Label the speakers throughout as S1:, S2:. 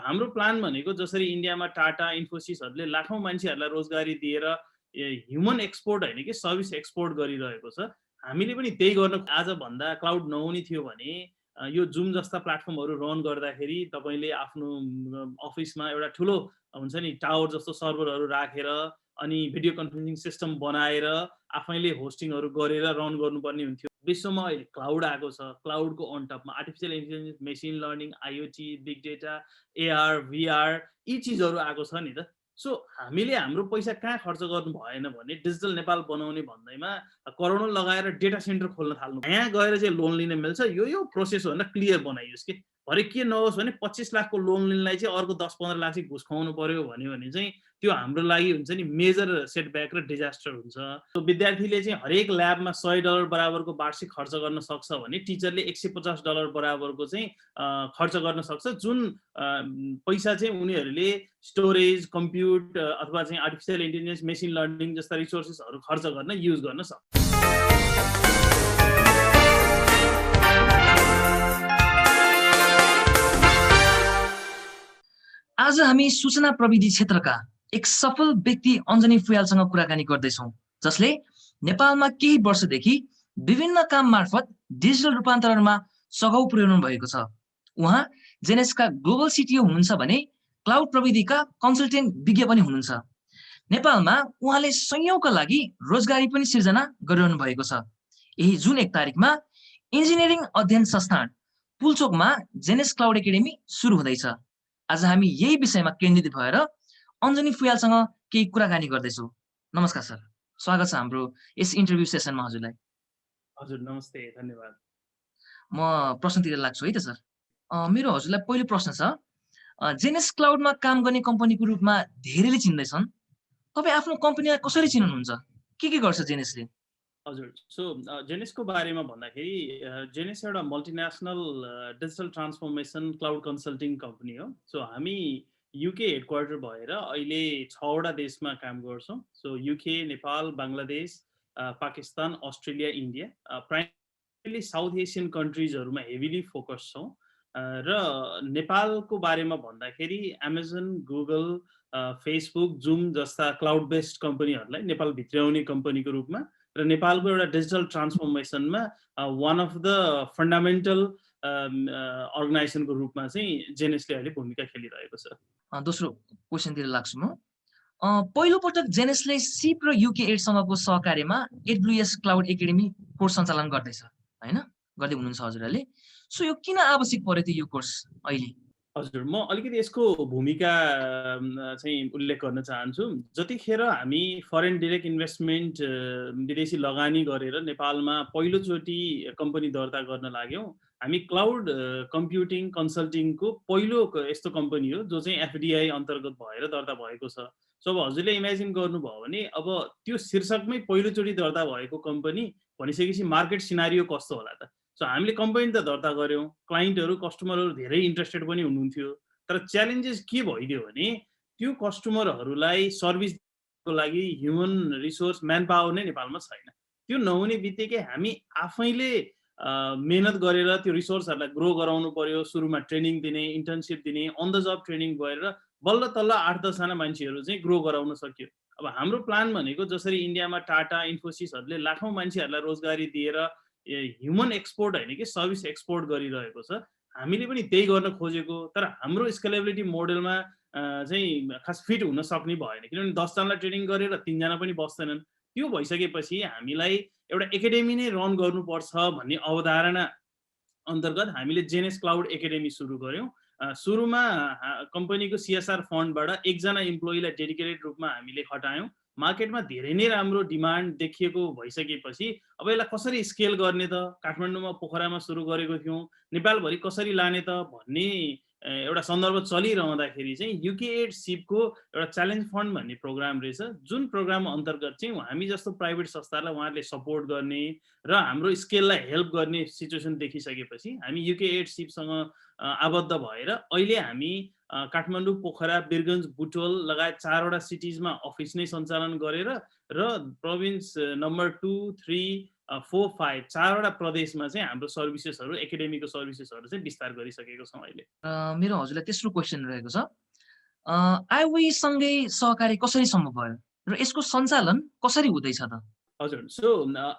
S1: हाम्रो प्लान भनेको जसरी इन्डियामा टाटा इन्फोसिसहरूले लाखौं मान्छेहरूलाई रोजगारी दिएर ह्युमन एक्सपोर्ट होइन कि सर्भिस एक्सपोर्ट गरिरहेको छ, हामीले पनि त्यही गर्न। आज भन्दा क्लाउड नहुने थियो भने यो जुम जस्ता प्लेटफर्महरू रन गर्दाखेरि तपाईँले आफ्नो अफिसमा एउटा ठुलो हुन्छ नि टावर जस्तो सर्भरहरू राखेर अनि भिडियो कन्फरेन्सिङ सिस्टम बनाएर आफैले होस्टिङहरू गरेर रन गर्नुपर्ने हुन्थ्यो। विश्वमा अहिले क्लाउड आएको छ, क्लाउडको अन टपमा artificial intelligence, machine learning, IoT, big data, AR, भिआर यी चिजहरू आएको छ नि त। सो हामीले हाम्रो पैसा कहाँ खर्च गर्नु भएन भने डिजिटल नेपाल बनाउने भन्दैमा करोडौं लगाएर डेटा सेन्टर खोल्न थाल्नु। यहाँ गएर चाहिँ लोन लिन मिल्छ, यो प्रोसेस हो भनेर क्लियर बनाइयोस् कि भरे के नहोस् भने 25 लाखको लोन लिनलाई चाहिँ अर्को 10-15 लाख चाहिँ घुस खुवाउनु पर्यो भने चाहिँ त्यो हाम्रो लागि हुन्छ नि मेजर सेटब्याक र डिजास्टर हुन्छ। तो विद्यार्थीले चाहिँ हरेक ल्याबमा $100 बराबरको वार्षिक खर्च गर्न सक्छ भने टिचरले $150 बराबरको चाहिँ खर्च गर्न सक्छ, जुन पैसा चाहिँ उनीहरूले स्टोरेज, कम्प्युट अथवा चाहिँ आर्टिफिसियल इन्टेलिजेन्स, मेसिन लर्निङ जस्ता रिसोर्सेसहरू खर्च गर्न युज गर्न सक्छ।
S2: आज हामी सूचना प्रविधि क्षेत्रका एक सफल व्यक्ति अञ्जनी फुयालसँग कुराकानी गर्दैछौँ, जसले नेपालमा केही वर्षदेखि विभिन्न काम मार्फत डिजिटल रूपान्तरणमा सघाउ पुर्याउनु भएको छ। उहाँ जेनेसका ग्लोबल सिटिओ हुनुहुन्छ भने क्लाउड प्रविधिका कन्सल्टेन्ट विज्ञ पनि हुनुहुन्छ। नेपालमा उहाँले संयौंका लागि रोजगारी पनि सिर्जना गरिरहनु भएको छ। यही जुन 1 तारिकमा इन्जिनियरिङ अध्ययन संस्थान पुलचोकमा जेनेस क्लाउड एकाडेमी सुरु हुँदैछ। आज हामी यही विषयमा केन्द्रित भएर अञ्जनी फुयालसँग केही कुराकानी गर्दैछौँ। नमस्कार सर, स्वागत छ हाम्रो यस इन्टरभ्यू सेसनमा हजुरलाई।
S1: हजुर नमस्ते, धन्यवाद।
S2: म प्रश्नतिर लाग्छु है त सर। मेरो हजुरलाई पहिलो प्रश्न छ, जेनेस क्लाउडमा काम गर्ने कम्पनीको रूपमा धेरैले चिन्दैछन्, तपाईँ आफ्नो कम्पनीलाई कसरी चिन्नुहुन्छ? के गर्छ जेनेसले?
S1: हजुर, सो जेनेसको बारेमा भन्दाखेरि जेनेस एउटा multinational digital transformation cloud consulting company हो। सो हामी युके हेडक्वार्टर भएर अहिले 6 वटा देशमा काम गर्छौँ। So UK, Nepal, Bangladesh, Pakistan, Australia, India, primarily South Asian कन्ट्रिजहरूमा हेभिली फोकस छौँ। र नेपालको बारेमा भन्दाखेरि एमाजोन, गुगल, फेसबुक, जुम जस्ता क्लाउड बेस्ड कम्पनीहरूलाई नेपाल भित्र्याउने कम्पनीको रूपमा र नेपालको एउटा डिजिटल ट्रान्सफर्मेसनमा वान अफ द फन्डामेन्टल अर्गनाइजेसनको रूपमा चाहिँ जेनेसले अहिले भूमिका खेलिरहेको छ।
S2: दोस्रो क्वेसनतिर लाग्छु म। पहिलो पटक जेनेसले सिप र युके एडसँगको सहकार्यमा AWS क्लाउड एकाडेमी कोर्स सञ्चालन गर्दैछ हैन, गर्दै हुनुहुन्छ हजुरहरूले। सो यो किन आवश्यक पर्यो त यो कोर्स अहिले?
S1: हजुर, म अलिकति यसको भूमिका चाहिँ उल्लेख गर्न चाहन्छु। जतिखेर हामी फरेन डाइरेक्ट इन्भेस्टमेन्ट विदेशी लगानी गरेर नेपालमा पहिलोचोटि कम्पनी दर्ता गर्न लाग्यौँ, हामी क्लाउड कम्प्युटिङ कन्सल्टिङको पहिलो यस्तो कम्पनी हो जो चाहिँ FDI अन्तर्गत भएर दर्ता भएको छ। सो अब हजुरले इमेजिन गर्नुभयो भने अब त्यो शीर्षकमै पहिलोचोटि दर्ता भएको कम्पनी भनिसकेपछि मार्केट सिनारियो कस्तो होला त? सो हामीले कम्पनी त दर्ता गऱ्यौँ, क्लाइन्टहरू, कस्टमरहरू धेरै इन्ट्रेस्टेड पनि हुनुहुन्थ्यो, तर च्यालेन्जेस के भइदियो भने त्यो कस्टमरहरूलाई सर्भिसको लागि ह्युमन रिसोर्स म्यान पावर नै नेपालमा छैन। त्यो नहुने बित्तिकै हामी आफैले मेहनत गरेर त्यो रिसोर्सहरूलाई ग्रो गराउनु पर्यो। सुरुमा ट्रेनिङ दिने, इन्टर्नसिप दिने, अन द जब ट्रेनिङ गरेर बल्ल तल्ल 8-10 जना मान्छेहरू चाहिँ ग्रो गराउन सक्यो। अब हाम्रो प्लान भनेको जसरी इन्डियामा टाटा इन्फोसिसहरूले लाखौं मान्छेहरूलाई रोजगारी दिएर ह्युमन एक्सपोर्ट होइन कि सर्भिस एक्सपोर्ट गरिरहेको छ, हामीले पनि त्यही गर्न खोजेको। तर हाम्रो स्केलेबिलिटी मोडलमा चाहिँ खास फिट हुन सक्ने भएन, किनभने 10 जनालाई ट्रेनिङ गरेर 3 जना पनि बस्दैनन्। त्यो भइसकेपछि हामीलाई एउटा एकाडेमी नै रन गर्नुपर्छ भन्ने अवधारणा अन्तर्गत हामीले जेनेस क्लाउड एकाडेमी सुरु गर्यौँ। सुरुमा कम्पनीको CSR फन्डबाट 1 जना इम्प्लोइलाई डेडिकेटेड रूपमा हामीले खटायौँ। मार्केटमा धेरै नै राम्रो डिमान्ड देखिएको भइसकेपछि अब यसलाई कसरी स्केल गर्ने त? काठमाडौँमा, पोखरामा सुरु गरेको थियौँ, नेपालभरि कसरी लाने त भन्ने एउटा सन्दर्भ चलिरहँदाखेरि चाहिँ युके एड सिपको एउटा च्यालेन्ज फन्ड भन्ने प्रोग्राम रहेछ, जुन प्रोग्राम अन्तर्गत चाहिँ हामी जस्तो प्राइभेट संस्थालाई उहाँहरूले सपोर्ट गर्ने र हाम्रो स्केललाई हेल्प गर्ने सिचुएसन देखिसकेपछि हामी युके एड सिपसँग आबद्ध भएर अहिले हामी काठमाडौँ, पोखरा, बिरगञ्ज, बुटवल लगायत 4 वटा सिटिजमा अफिस नै सञ्चालन गरेर र प्रोभिन्स नम्बर 2, 3 चारवटा प्रदेशमा चाहिँ हाम्रो सर्भिसेसहरू एकाडेमीको सर्भिसेसहरू चाहिँ विस्तार गरिसकेको छौँ अहिले।
S2: मेरो हजुरलाई तेस्रो क्वेसन रहेको छ, आइओई सँगै सहकारी कसरी सम्भव भयो र यसको सञ्चालन कसरी हुँदैछ त?
S1: हजुर, सो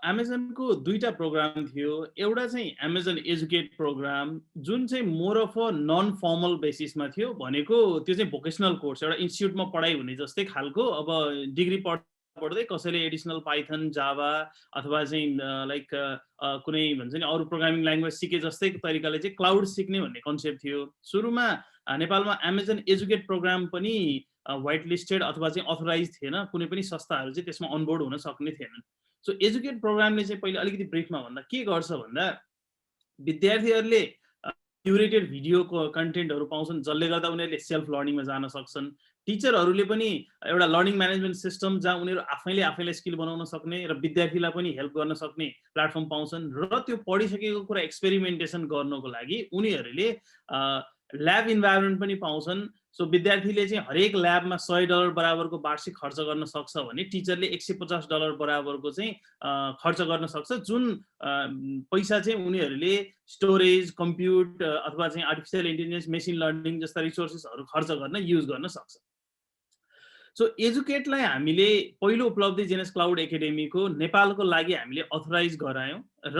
S1: Amazonको दुईटा प्रोग्राम थियो। एउटा चाहिँ Amazon एजुकेट प्रोग्राम जुन चाहिँ more of a non formal बेसिसमा थियो, भनेको त्यो चाहिँ भोकेसनल कोर्स, एउटा इन्स्टिट्युटमा पढाइ हुने जस्तै खालको। अब डिग्री पढ्दै कसैले एडिसनल पाइथन, जावा अथवा चाहिँ लाइक कुनै भन्छ नि अरू प्रोग्रामिङ ल्याङ्ग्वेज सिके जस्तै तरिकाले चाहिँ क्लाउड सिक्ने भन्ने कन्सेप्ट थियो। सुरुमा नेपालमा Amazon एजुकेट प्रोग्राम पनि व्हाइट लिस्टेड अथवा चाहिँ अथोराइज थिएन, कुनै पनि संस्थाहरू चाहिँ त्यसमा अनबोर्ड हुन सक्ने थिएनन्। सो एजुकेट प्रोग्रामले चाहिँ पहिले अलिकति ब्रिफमा भन्दा के गर्छ भन्दा विद्यार्थीहरूले क्युरेटेड भिडियोको कन्टेन्टहरू पाउँछन्, जसले गर्दा उनीहरूले सेल्फ लर्निङमा जान सक्छन्। टिचरहरूले पनि एउटा लर्निङ म्यानेजमेन्ट सिस्टम जहाँ उनीहरू आफैले स्किल बनाउन सक्ने र विद्यार्थीलाई पनि हेल्प गर्न सक्ने प्लेटफर्म पाउँछन्, र त्यो पढिसकेको कुरा एक्सपेरिमेन्टेसन गर्नको लागि उनीहरूले ल्याब इन्भाइरोमेन्ट पनि पाउँछन्। सो विद्यार्थीले चाहिँ हरेक ल्याबमा $100 बराबरको वार्षिक खर्च गर्न सक्छ भने टिचरले $150 बराबरको चाहिँ खर्च गर्न सक्छ, जुन पैसा चाहिँ उनीहरूले स्टोरेज, कम्प्युट अथवा चाहिँ आर्टिफिसियल इन्टेलिजेन्स, मेसिन लर्निङ जस्ता रिसोर्सेसहरू खर्च गर्न युज गर्न सक्छ। सो एजुकेटलाई हामीले पहिलो उपलब्धि जेनेस क्लाउड एकाडेमीको नेपालको लागि हामीले अथोराइज गरायौँ र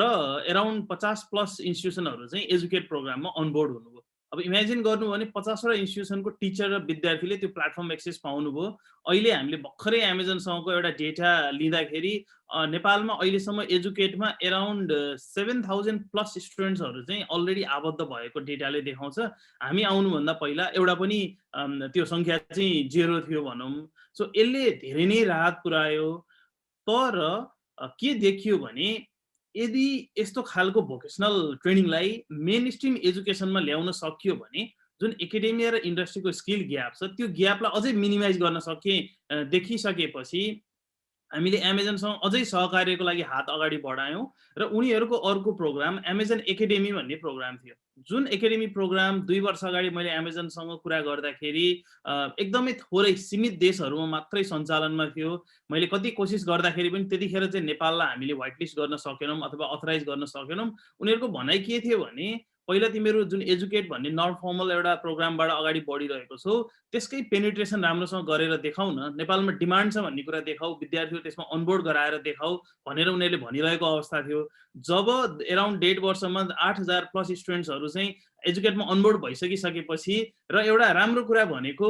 S1: अराउन्ड 50+ इन्स्टिट्युसनहरू चाहिँ एजुकेट प्रोग्राममा अनबोर्ड हुनुभयो। अब इमेजिन गर्नु भने 50वटा इन्स्टिट्युसनको टिचर र विद्यार्थीले त्यो प्लेटफर्म एक्सेस पाउनुभयो। अहिले हामीले भर्खरै एमाजोनसँगको एउटा डेटा लिँदाखेरि नेपालमा अहिलेसम्म एजुकेटमा अराउन्ड 7,000+ स्टुडेन्ट्सहरू चाहिँ अलरेडी आबद्ध भएको डेटाले देखाउँछ। हामी आउनुभन्दा पहिला एउटा पनि त्यो सङ्ख्या चाहिँ 0 थियो भनौँ। सो यसले धेरै नै राहत पुर्यायो। तर के देखियो भने यदि यस्तो खालको भोकेसनल ट्रेनिङलाई मेन स्ट्रिम एजुकेसनमा ल्याउन सकियो भने जुन एकाडेमिया र इन्डस्ट्रीको स्किल ग्याप छ त्यो ग्यापलाई अझै मिनिमाइज गर्न देखिसकेपछि हामीले एमाजोनसँग अझै सहकार्यको लागि हात अगाडि बढायौँ र उनीहरूको अर्को प्रोग्राम एमाजोन एकाडेमी भन्ने प्रोग्राम थियो। जुन एकाडेमी प्रोग्राम 2 वर्ष अगाडि मैले एमाजोनसँग कुरा गर्दाखेरि एकदमै थोरै सीमित देशहरूमा मात्रै सञ्चालनमा थियो। मैले कति कोसिस गर्दाखेरि पनि त्यतिखेर चाहिँ नेपाललाई हामीले व्हाइट लिस्ट गर्न सकेनौँ अथवा अथराइज गर्न सकेनौँ। उनीहरूको भनाइ के थियो भने पहिला तिमीहरू जुन एजुकेट भन्ने नन फर्मल एउटा प्रोग्रामबाट अगाडि बढिरहेको छौ, त्यसकै पेनिट्रेसन राम्रोसँग गरेर देखाउ न, नेपालमा डिमान्ड छ भन्ने कुरा देखाऊ, विद्यार्थीहरू त्यसमा अनबोर्ड गराएर देखाऊ भनेर उनीहरूले भनिरहेको अवस्था थियो। जब अराउन्ड 1.5 वर्षमा 8,000+ स्टुडेन्ट्सहरू चाहिँ एजुकेटमा अनबोर्ड भइसकिसकेपछि र एउटा राम्रो कुरा भनेको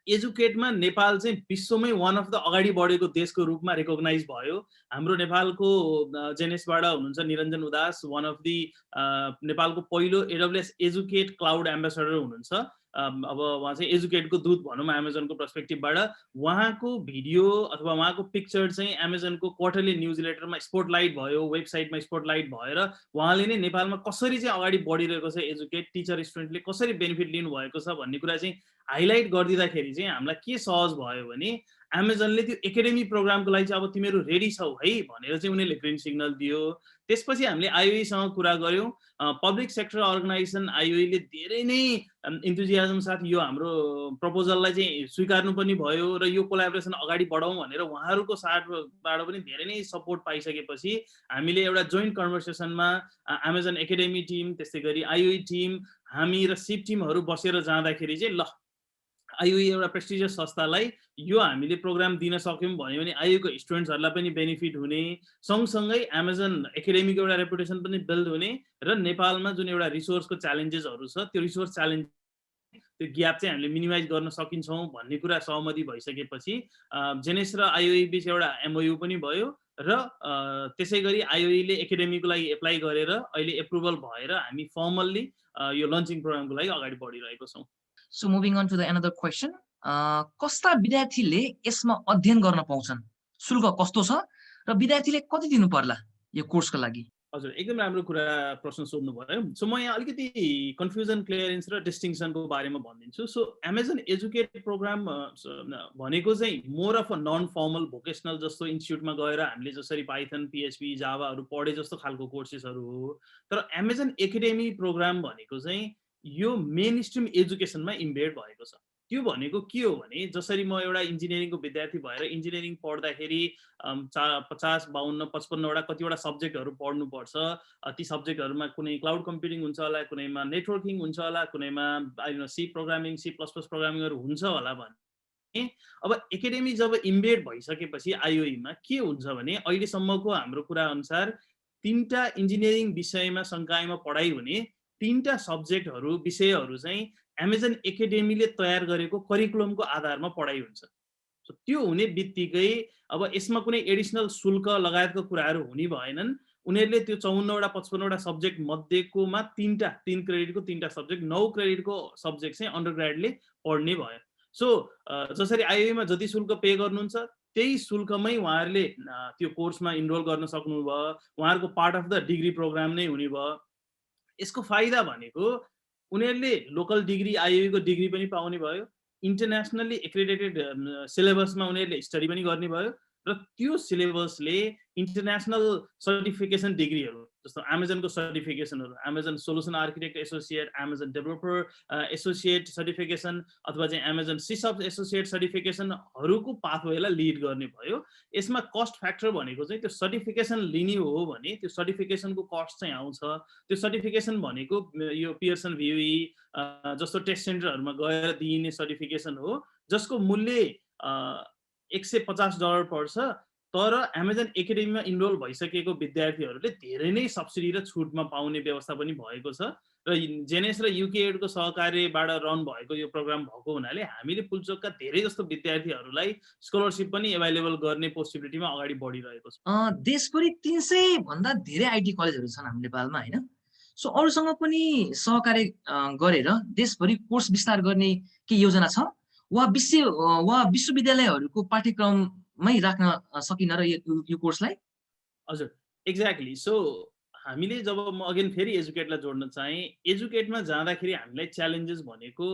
S1: एजुकेटमा नेपाल चाहिँ विश्वमै वान अफ द अगाडि बढेको देशको रूपमा रिकग्नाइज भयो। हाम्रो नेपालको जेनेसबाट हुनुहुन्छ निरञ्जन उदास, वान अफ दि नेपालको पहिलो AWS एजुकेट क्लाउड एम्बेसडर हुनुहुन्छ। अब उहाँ चाहिँ एजुकेटको दूत भनौँ एमाजोनको पर्सपेक्टिभबाट। उहाँको भिडियो अथवा उहाँको पिक्चर चाहिँ एमाजोनको क्वार्टरली न्युज लेटरमा स्पोटलाइट भयो, वेबसाइटमा स्पोटलाइट भएर उहाँले नै नेपालमा कसरी चाहिँ अगाडि बढिरहेको छ एजुकेट, टिचर स्टुडेन्टले कसरी बेनिफिट लिनुभएको छ भन्ने कुरा चाहिँ हाइलाइट गरिदिँदाखेरि चाहिँ हामीलाई के सहज भयो भने एमाजोनले त्यो एकाडेमी प्रोग्रामको लागि चाहिँ अब तिमीहरू रेडी छौ है भनेर चाहिँ उनीहरूले ग्रिन सिग्नल दियो। त्यसपछि हामीले आइओईसँग कुरा गऱ्यौँ। पब्लिक सेक्टर अर्गनाइजेसन आइओईले धेरै नै इन्थुजियाजम साथ यो हाम्रो प्रपोजललाई चाहिँ स्वीकार्नु पनि भयो र यो कोलाबोरेसन अगाडि बढाउँ भनेर उहाँहरूको साथबाट पनि धेरै नै सपोर्ट पाइसकेपछि हामीले एउटा जोइन्ट कन्भर्सेसनमा एमाजोन एकाडेमी टिम, त्यस्तै गरी आइओई टिम, हामी र सिप टिमहरू बसेर जाँदाखेरि चाहिँ ल आइओई एउटा प्रेस्टिजियस संस्थालाई यो हामीले प्रोग्राम दिन सक्यौँ भन्यो भने आइओईको स्टुडेन्ट्सहरूलाई पनि बेनिफिट हुने, सँगसँगै एमाजोन एकाडेमीको एउटा रेपुटेसन पनि बिल्ड हुने र नेपालमा जुन एउटा रिसोर्सको च्यालेन्जेसहरू छ त्यो रिसोर्स च्यालेन्ज त्यो ग्याप चाहिँ हामीले मिनिमाइज गर्न सकिन्छौँ भन्ने कुरा सहमति भइसकेपछि जेनेस र आइओई बीच एउटा एमओयू पनि भयो र त्यसै गरी आइओईले एकाडेमीको लागि एप्लाई गरेर अहिले एप्रुभल भएर हामी फर्मल्ली यो लन्चिङ प्रोग्रामको लागि अगाडि बढिरहेको छौँ।
S2: So moving on to the another question, कस्ता विद्यार्थीले यसमा अध्ययन गर्न पाउँछन्, शुल्क कस्तो छ र विद्यार्थीले कति दिनु पर्ला यो कोर्सको लागि?
S1: हजुर, एकदम राम्रो कुरा प्रश्न सोध्नु भयो। सो म यहाँ अलिकति कन्फ्युजन क्लियरेन्स र डिस्टिङसनको बारेमा भनिदिन्छु। सो एमाजोन एजुकेट प्रोग्राम भनेको चाहिँ more of a non formal vocational जस्तो इन्स्टिट्युटमा गएर हामीले जसरी पाइथन, PHP, जावाहरू पढे जस्तो खालको कोर्सेसहरू हो। तर एमाजोन एकाडेमी प्रोग्राम भनेको चाहिँ यो मेन स्ट्रिम एजुकेसनमा इम्बेड भएको छ। त्यो भनेको के हो भने जसरी म एउटा इन्जिनियरिङको विद्यार्थी भएर इन्जिनियरिङ पढ्दाखेरि 50, 52, 55वटा कतिवटा सब्जेक्टहरू पढ्नुपर्छ। ती सब्जेक्टहरूमा कुनै क्लाउड कम्प्युटिङ हुन्छ होला, कुनैमा नेटवर्किङ हुन्छ होला, कुनैमा सी प्रोग्रामिङ, C++ प्रोग्रामिङहरू हुन्छ होला भने अब एकाडेमी जब इम्बेड भइसकेपछि आइओईमा के हुन्छ भने अहिलेसम्मको हाम्रो कुरा अनुसार 3टा इन्जिनियरिङ विषयमा संकायमा पढाइ हुने 3टा सब्जेक्टहरू विषयहरू चाहिँ एमाजोन एकाडेमीले तयार गरेको करिकुलमको आधारमा पढाइ हुन्छ। सो त्यो हुने बित्तिकै अब यसमा कुनै एडिसनल शुल्क लगायतको कुराहरू हुने भएनन्। उनीहरूले त्यो 54वटा 55वटा सब्जेक्ट मध्येकोमा 3 क्रेडिटको 3टा सब्जेक्ट 9 क्रेडिटको सब्जेक्ट चाहिँ अन्डरग्रेडले पढ्ने भयो। सो जसरी आइओईमा जति शुल्क पे गर्नुहुन्छ त्यही शुल्कमै उहाँहरूले त्यो कोर्समा इनरोल गर्न सक्नुभयो। उहाँहरूको part of the degree program नै हुने भयो। यसको फाइदा भनेको उनीहरूले लोकल डिग्री आइओईको डिग्री पनि पाउने भयो, इन्टरनेसनली एक्रेडिटेड सिलेबसमा उनीहरूले स्टडी पनि गर्ने भयो र त्यो सिलेबसले इन्टरनेसनल सर्टिफिकेसन डिग्रीहरू जस्तो एमाजोनको सर्टिफिकेसनहरू, Amazon solution architect associate, Amazon developer associate certification अथवा चाहिँ एमाजोन सिसअप एसोसिएट सर्टिफिकेसनहरूको पाथवेलाई लिड गर्ने भयो। यसमा कस्ट फ्याक्टर भनेको चाहिँ त्यो सर्टिफिकेसन लिने हो भने त्यो सर्टिफिकेसनको कस्ट चाहिँ आउँछ। त्यो सर्टिफिकेसन भनेको यो पियर्सन भ्युई जस्तो टेस्ट सेन्टरहरूमा गएर दिइने सर्टिफिकेसन हो जसको मूल्य $150 पर्छ। तर एमाजोन एकाडेमीमा इनरोल भइसकेको विद्यार्थीहरूले धेरै नै सब्सिडी र छुटमा पाउने व्यवस्था पनि भएको छ र जेनेस र युकेएडको सहकार्यबाट रन भएको यो प्रोग्राम भएको हुनाले हामीले पुल्चोकका धेरै जस्तो विद्यार्थीहरूलाई स्कलरसिप पनि एभाइलेबल गर्ने पोसिबिलिटीमा अगाडि बढिरहेको छ।
S2: देशभरि 300 भन्दा धेरै आइटी कलेजहरू छन् हाम्रो नेपालमा हैन। सो अरूसँग पनि सहकार्य गरेर देशभरि कोर्स विस्तार गर्ने के योजना छ वा विश्वविद्यालयहरूको पाठ्यक्रममै राख्न सकिन र यो कोर्सलाई?
S1: हजुर, एक्ज्याक्टली। सो हामीले जब म अगेन फेरि एजुकेटलाई जोड्न चाहेँ, एजुकेटमा जाँदाखेरि हामीलाई च्यालेन्जेस भनेको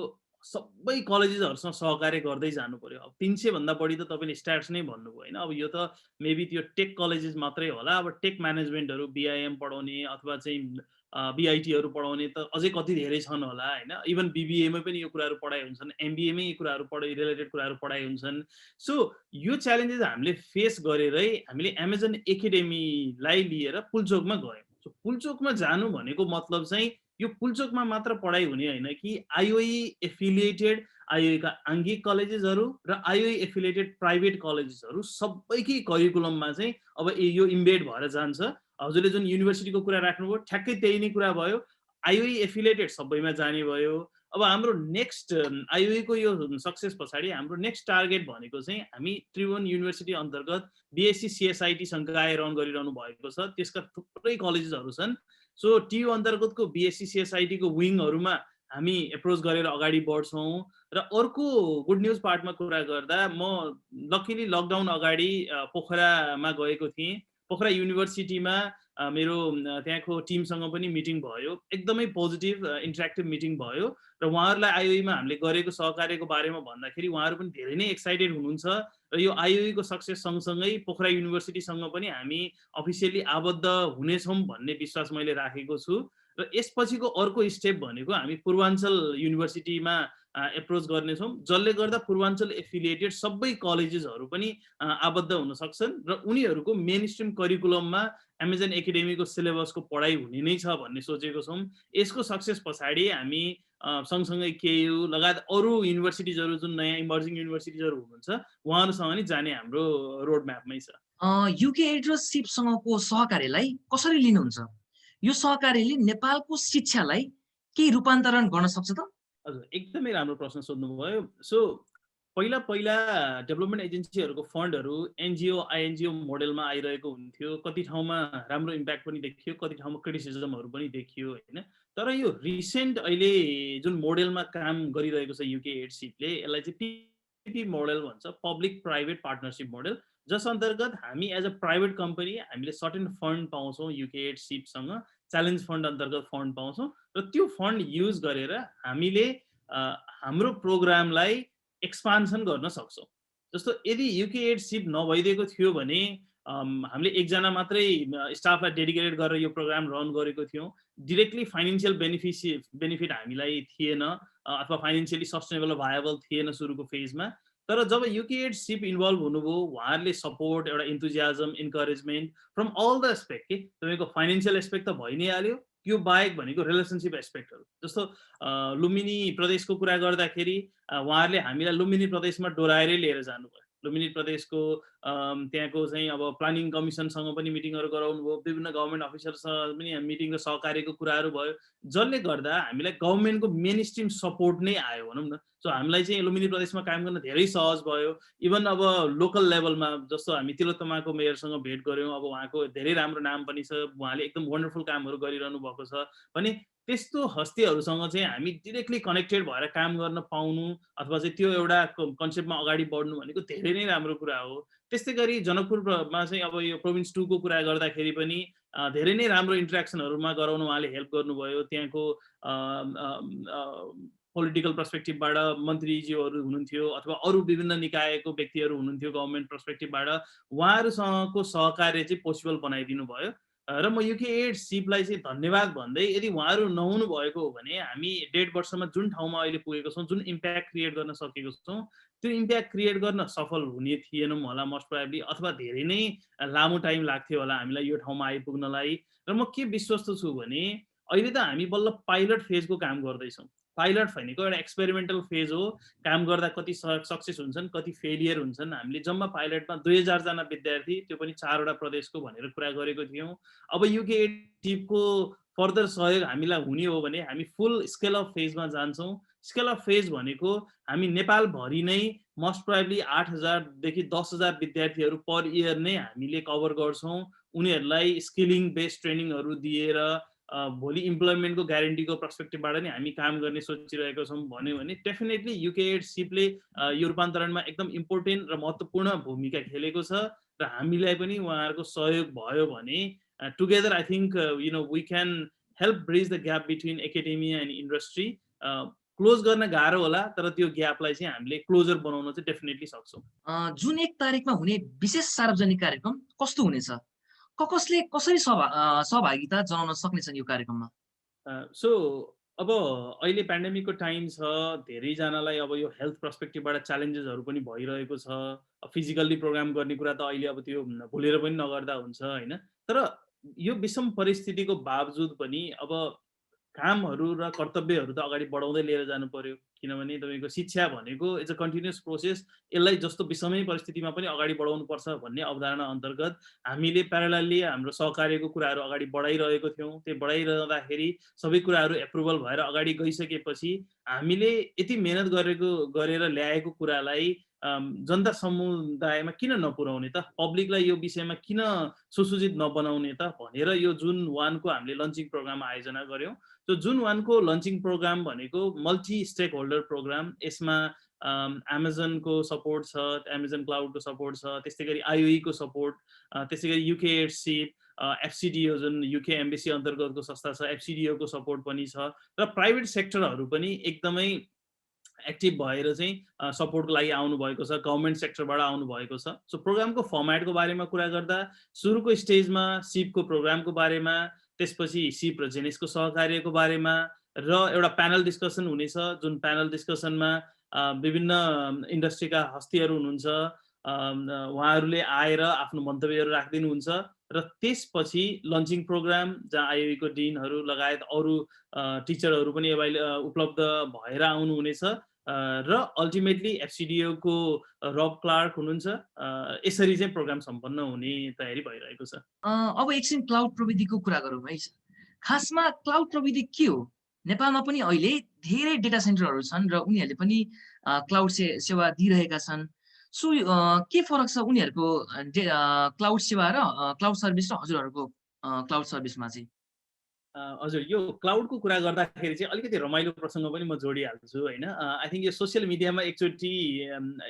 S1: सबै कलेजेसहरूसँग सहकार्य गर्दै जानु पर्यो। अब 300 भन्दा बढी त तपाईँले स्ट्याट्स नै भन्नुभयो होइन। अब यो त मेबी त्यो टेक कलेजेस मात्रै होला। अब टेक म्यानेजमेन्टहरू बिआइएम पढाउने अथवा चाहिँ बिआइटीहरू पढाउने त अझै कति धेरै छन् होला होइन। इभन बिबिएमै पनि यो कुराहरू पढाइ हुन्छन्, एमबिएमै यो कुराहरू रिलेटेड कुराहरू पढाइ हुन्छन्। सो यो च्यालेन्जेस हामीले फेस गरेरै हामीले एमाजोन एकाडेमीलाई लिएर पुल्चोकमा गयौँ। सो पुल्चोकमा जानु भनेको मतलब चाहिँ यो पुल्चोकमा मात्र पढाइ हुने होइन कि आइओई एफिलिएटेड आइओईका आङ्गिक कलेजेसहरू र आइओई एफिलिएटेड प्राइभेट कलेजेसहरू सबैकै करिकुलममा चाहिँ अब यो इम्बेड भएर जान्छ। हजुरले जुन युनिभर्सिटीको कुरा राख्नुभयो ठ्याक्कै त्यही नै कुरा भयो। आइओई एफिलिएटेड सबैमा जाने भयो। अब हाम्रो नेक्स्ट आइओईको यो सक्सेस पछाडि हाम्रो नेक्स्ट टार्गेट भनेको चाहिँ हामी त्रिभुवन युनिभर्सिटी अन्तर्गत बिएससी सिएसआइटी संकाय रन गरिरहनु भएको छ। त्यसका थुप्रै कलेजेसहरू छन्। सो टियु अन्तर्गतको बिएससी सिएसआइटीको विङहरूमा हामी एप्रोच गरेर अगाडि बढ्छौँ। र अर्को गुड न्युज पार्टमा कुरा गर्दा म लकिली लकडाउन अगाडि पोखरामा गएको थिएँ। पोखरा युनिभर्सिटीमा मेरो त्यहाँको टिमसँग पनि मिटिङ भयो। एकदमै पोजिटिभ इन्टरेक्टिभ मिटिङ भयो र उहाँहरूलाई आइओईमा हामीले गरेको सहकार्यको बारेमा भन्दाखेरि उहाँहरू पनि धेरै नै एक्साइटेड हुनुहुन्छ र यो आइओईको सक्सेस सँगसँगै पोखरा युनिभर्सिटीसँग पनि हामी अफिसियली आबद्ध हुनेछौँ भन्ने विश्वास मैले राखेको छु। र यसपछिको अर्को स्टेप भनेको हामी पूर्वाञ्चल युनिभर्सिटीमा एप्रोच गर्नेछौँ, जसले गर्दा पूर्वाञ्चल एफिलिएटेड सबै कलेजेसहरू पनि आबद्ध हुन सक्छन् र उनीहरूको मेन स्ट्रिम करिकुलममा एमाजोन एकाडेमीको सिलेबसको पढाइ हुने नै छ भन्ने सोचेको छौँ। यसको सक्सेस पछाडि हामी सँगसँगै केयु लगायत अरू युनिभर्सिटिजहरू जुन नयाँ इमर्जिङ युनिभर्सिटिजहरू हुनुहुन्छ उहाँहरूसँग नि जाने हाम्रो रोड म्यापमै छ।
S2: युकेएड र सिपसँगको सहकार्यलाई कसरी लिनुहुन्छ? यो सहकार्यले नेपालको शिक्षालाई के रूपान्तरण गर्न सक्छ त?
S1: हजुर, एकदमै राम्रो प्रश्न सोध्नुभयो। सो पहिला डेभलपमेन्ट एजेन्सीहरूको फन्डहरू एनजिओ आइएनजिओ मोडेलमा आइरहेको हुन्थ्यो। कति ठाउँमा राम्रो इम्प्याक्ट पनि देखियो, कति ठाउँमा क्रिटिसिजमहरू पनि देखियो होइन। तर यो रिसेन्ट अहिले जुन मोडेलमा काम गरिरहेको छ युकेएडसिपले, यसलाई चाहिँ पिपी मोडेल भन्छ, पब्लिक प्राइभेट पार्टनरसिप मोडेल, जस अन्तर्गत हामी एज अ प्राइभेट कम्पनी हामीले सर्टेन फन्ड पाउँछौँ युकेएडसिपसँग, च्यालेन्ज फन्ड अन्तर्गत फन्ड पाउँछौँ र त्यो फन्ड युज गरेर हामीले हाम्रो प्रोग्रामलाई एक्सपान्सन गर्न सक्छौँ। जस्तो यदि युकेएडसिप नभइदिएको थियो भने हामीले एकजना मात्रै स्टाफलाई डेडिकेटेड गरेर यो प्रोग्राम रन गरेको थियौँ। डिरेक्टली फाइनेन्सियल बेनिफिट हामीलाई थिएन अथवा फाइनेन्सियली सस्टेनेबल भायबल थिएन सुरुको फेजमा। तर जब युकेएड सिप इन्भल्भ हुनुभयो, उहाँहरूले सपोर्ट, एउटा enthusiasm, encouragement from all the aspect के तपाईँको फाइनेन्सियल एस्पेक्ट त भइ नै हाल्यो, यो बाहेक भनेको रिलेसनसिप एस्पेक्टहरू जस्तो लुम्बिनी प्रदेशको कुरा गर्दाखेरि उहाँहरूले हामीलाई लुम्बिनी प्रदेशमा डोराएरै लिएर जानुभयो। लुम्बिनी प्रदेशको त्यहाँको चाहिँ अब प्लानिङ कमिसनसँग पनि मिटिङहरू गराउनु भयो, विभिन्न गभर्मेन्ट अफिसरसँग पनि मिटिङ र सहकार्यको कुराहरू भयो, जसले गर्दा हामीलाई गभर्मेन्टको मेन स्ट्रिम सपोर्ट नै आयो भनौँ न। सो हामीलाई चाहिँ लुम्बिनी प्रदेशमा काम गर्न धेरै सहज भयो। इभन अब लोकल लेभलमा जस्तो हामी तिलोत्तमाको मेयरसँग भेट गऱ्यौँ, अब उहाँको धेरै राम्रो नाम पनि छ, उहाँले एकदम वन्डरफुल कामहरू गरिरहनु भएको छ भने त्यस्तो हस्तीहरूसँग चाहिँ हामी डिरेक्टली कनेक्टेड भएर काम गर्न पाउनु अथवा चाहिँ त्यो एउटा कन्सेप्टमा अगाडि बढ्नु भनेको धेरै नै राम्रो कुरा हो। त्यस्तै गरी जनकपुरमा चाहिँ अब यो प्रोभिन्स 2 को कुरा गर्दाखेरि पनि धेरै नै राम्रो इन्ट्रेक्सनहरूमा गराउन उहाँले हेल्प गर्नुभयो। त्यहाँको पोलिटिकल पर्सपेक्टिभबाट मन्त्रीज्यूहरू हुनुहुन्थ्यो अथवा अरू विभिन्न निकायको व्यक्तिहरू हुनुहुन्थ्यो गभर्मेन्ट पर्सपेक्टिभबाट, उहाँहरूसँगको सहकार्य चाहिँ पोसिबल बनाइदिनु भयो। र म युकेएड सिपलाई चाहिँ धन्यवाद भन्दै, यदि उहाँहरू नहुनु भएको हो भने हामी 1.5 वर्षमा जुन ठाउँमा अहिले पुगेको छौँ, जुन इम्प्याक्ट क्रिएट गर्न सकेको छौँ, त्यो इम्प्याक्ट क्रिएट गर्न सफल हुने थिएनौँ होला मोस्ट प्रोबेबली, अथवा धेरै नै लामो टाइम लाग्थ्यो होला हामीलाई यो ठाउँमा आइपुग्नलाई। र म के विश्वस्त छु भने अहिले त हामी बल्ल पाइलट फेजको काम गर्दैछौँ। पाइलट भनेको एउटा एक्सपेरिमेन्टल फेज हो। काम गर्दा कति सक्सेस हुन्छन्, कति फेलियर हुन्छन्। हामीले जम्मा पाइलटमा 2000 जना विद्यार्थी, त्यो पनि 4 वटा प्रदेशको भनेर कुरा गरेको थियौँ। अब युकेएड सिपको फर्दर सहयोग हामीलाई हुने हो भने हामी फुल स्केल अफ फेजमा जान्छौँ। स्केल अफ फेज भनेको हामी नेपालभरि नै मोस्ट प्रोबेबली 8000 देखि 10000 विद्यार्थीहरू पर इयर नै हामीले कभर गर्छौँ। उनीहरूलाई स्किलिङ बेस्ड ट्रेनिङहरू दिएर भोलि इम्प्लोइमेन्टको ग्यारेन्टीको पर्सपेक्टिभबाट नै हामी काम गर्ने सोचिरहेको छौँ भन्यो भने डेफिनेटली युकेएड सिपले यो रूपान्तरणमा एकदम इम्पोर्टेन्ट र महत्त्वपूर्ण भूमिका खेलेको छ र हामीलाई पनि उहाँहरूको सहयोग भयो भने together I think we can help bridge the gap between academia and industry. Close गर्न गाह्रो होला, तर त्यो ग्यापलाई चाहिँ हामीले क्लोजर बनाउन चाहिँ डेफिनेटली सक्छौँ।
S2: जुन 1 तारिकमा हुने विशेष सार्वजनिक कार्यक्रम कस्तो हुनेछ? कसले कसरी सहभागिता जनाउन सक्नेछन् यो कार्यक्रममा?
S1: सो अब अहिले पेन्डेमिकको टाइम छ, धेरैजनालाई अब यो हेल्थ पर्सपेक्टिभबाट च्यालेन्जेसहरू पनि भइरहेको छ। फिजिकल्ली प्रोग्राम गर्ने कुरा त अहिले अब त्यो भुलेर पनि नगर्दा हुन्छ होइन। तर यो विषम परिस्थितिको बावजुद पनि अब कामहरू र कर्तव्यहरू त अगाडि बढाउँदै लिएर जानु पर्यो, किनभने तपाईँको शिक्षा भनेको इट्स अ कन्टिन्युस प्रोसेस। यसलाई जस्तो विषमै परिस्थितिमा पनि अगाडि बढाउनु पर्छ भन्ने अवधारणा अन्तर्गत हामीले प्यारलली हाम्रो सहकार्यको कुराहरू अगाडि बढाइरहेको थियौँ। त्यो बढाइरहँदाखेरि सबै कुराहरू एप्रुभल भएर अगाडि गइसकेपछि हामीले यति मेहनत गरेर ल्याएको कुरालाई जनता समुदायमा किन नपुर्याउने त, पब्लिकलाई यो विषयमा किन सुसूचित नबनाउने त भनेर यो जुन 1 को हामीले लन्चिङ प्रोग्राम आयोजना गऱ्यौँ। सो जुन 1 को लन्चिङ प्रोग्राम भनेको मल्टी स्टेक होल्डर प्रोग्राम। यसमा एमाजोनको सपोर्ट छ, एमाजोन क्लाउडको सपोर्ट छ, त्यस्तै गरी आइओईको सपोर्ट, त्यस्तै गरी युकेएड सिप, एफसिडिओ जुन युके एम्बेसी अन्तर्गतको संस्था छ, एफसिडिओको सपोर्ट पनि छ र प्राइभेट सेक्टरहरू पनि एकदमै एक्टिभ भएर चाहिँ सपोर्टको लागि आउनुभएको छ, गभर्मेन्ट सेक्टरबाट आउनुभएको छ। सो प्रोग्रामको फर्मेटको बारेमा कुरा गर्दा सुरुको स्टेजमा सिपको प्रोग्रामको बारेमा, त्यसपछि सिप र जेनेसको सहकार्यको बारेमा र एउटा प्यानल डिस्कसन हुनेछ, जुन प्यानल डिस्कसनमा विभिन्न इन्डस्ट्रीका हस्तीहरू हुनुहुन्छ, उहाँहरूले आएर आफ्नो मन्तव्यहरू राखिदिनुहुन्छ र त्यसपछि लन्चिङ प्रोग्राम जहाँ आइओईको डिनहरू लगायत अरू टिचरहरू पनि उपलब्ध भएर आउनुहुनेछ र अल्टिमेटली एफसिडिओको रब क्लार्क हुनुहुन्छ। यसरी चाहिँ प्रोग्राम सम्पन्न हुने तयारी भइरहेको छ।
S2: अब एकछिन क्लाउड प्रविधिको कुरा गरौँ है। खासमा क्लाउड प्रविधि के हो? नेपालमा पनि अहिले धेरै डेटा सेन्टरहरू छन् र उनीहरूले पनि क्लाउड सेवा दिइरहेका छन्। सो के फरक छ उनीहरूको क्लाउड सेवा र क्लाउड सर्भिस र हजुरहरूको क्लाउड सर्भिसमा चाहिँ?
S1: हजुर, यो क्लाउडको कुरा गर्दाखेरि चाहिँ अलिकति रमाइलो प्रसङ्ग पनि म जोडिहाल्छु होइन। आई थिङ्क यो सोसियल मिडियामा एकचोटि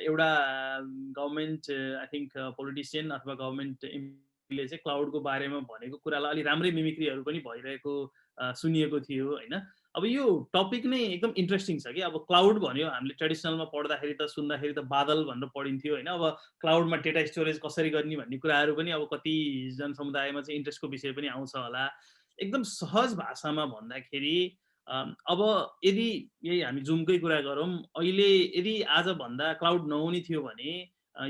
S1: एउटा गभर्मेन्ट आई थिङ्क पोलिटिसियन अथवा गभर्मेन्ट एमपीले चाहिँ क्लाउडको बारेमा भनेको कुरालाई अलि राम्रै मिमिक्रीहरू पनि भइरहेको सुनिएको थियो होइन। अब यो टपिक नै एकदम इन्ट्रेस्टिङ छ कि अब क्लाउड भन्यो हामीले ट्रेडिसनलमा पढ्दाखेरि त सुन्दाखेरि त बादल भनेर पढिन्थ्यो होइन अब क्लाउडमा डेटा स्टोरेज कसरी गर्ने भन्ने कुराहरू पनि अब कति जनसमुदायमा चाहिँ इन्ट्रेस्टको विषय पनि आउँछ होला एकदम सहज भाषामा भन्दाखेरि अब यदि यही हामी जुमकै कुरा गरौँ अहिले यदि आजभन्दा क्लाउड नहुने थियो भने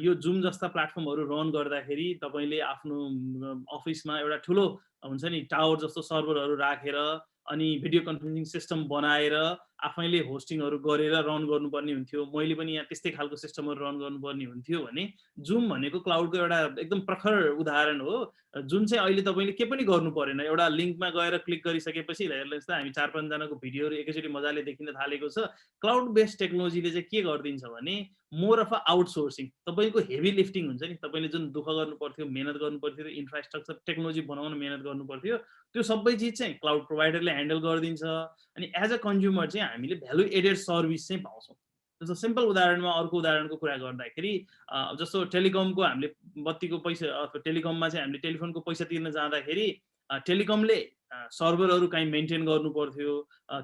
S1: यो जुम जस्ता प्लेटफर्महरू रन गर्दाखेरि तपाईँले आफ्नो अफिसमा एउटा ठुलो हुन्छ नि टावर जस्तो सर्भरहरू राखेर अनि भिडियो कन्फरेन्सिङ सिस्टम बनाएर आफैले होस्टिङहरू गरेर रन गर्नुपर्ने हुन्थ्यो मैले पनि यहाँ त्यस्तै खालको सिस्टमहरू रन गर्नुपर्ने हुन्थ्यो भने जुम भनेको क्लाउडको एउटा एकदम प्रखर उदाहरण हो जुन चाहिँ अहिले तपाईँले के पनि गर्नु परेन एउटा लिङ्कमा गएर क्लिक गरिसकेपछि हेर्नुहोस् त हामी 4-5 जनाको भिडियोहरू एकैचोटि मजाले देखिन थालेको छ क्लाउड बेस्ड टेक्नोलोजीले चाहिँ के गरिदिन्छ भने मोर अफ आउटसोर्सिङ तपाईँको हेभी लिफ्टिङ हुन्छ नि तपाईँले जुन दुःख गर्नु पर्थ्यो मेहनत गर्नु पर्थ्यो इन्फ्रास्ट्रक्चर टेक्नोलोजी बनाउन मेहनत गर्नु पर्थ्यो त्यो सबै चिज चाहिँ क्लाउड प्रोभाइडरले ह्यान्डल गरिदिन्छ अनि एज अ कन्ज्युमर चाहिँ हामीले भ्यालु एडेड सर्भिस चाहिँ पाउँछौँ जस्तो सिम्पल उदाहरणमा अर्को उदाहरणको कुरा गर्दाखेरि जस्तो टेलिकमको हामीले बत्तीको पैसा अथवा टेलिकममा चाहिँ हामीले टेलिफोनको पैसा तिर्न जाँदाखेरि टेलिकमले सर्भरहरू काहीँ मेन्टेन गर्नु पर्थ्यो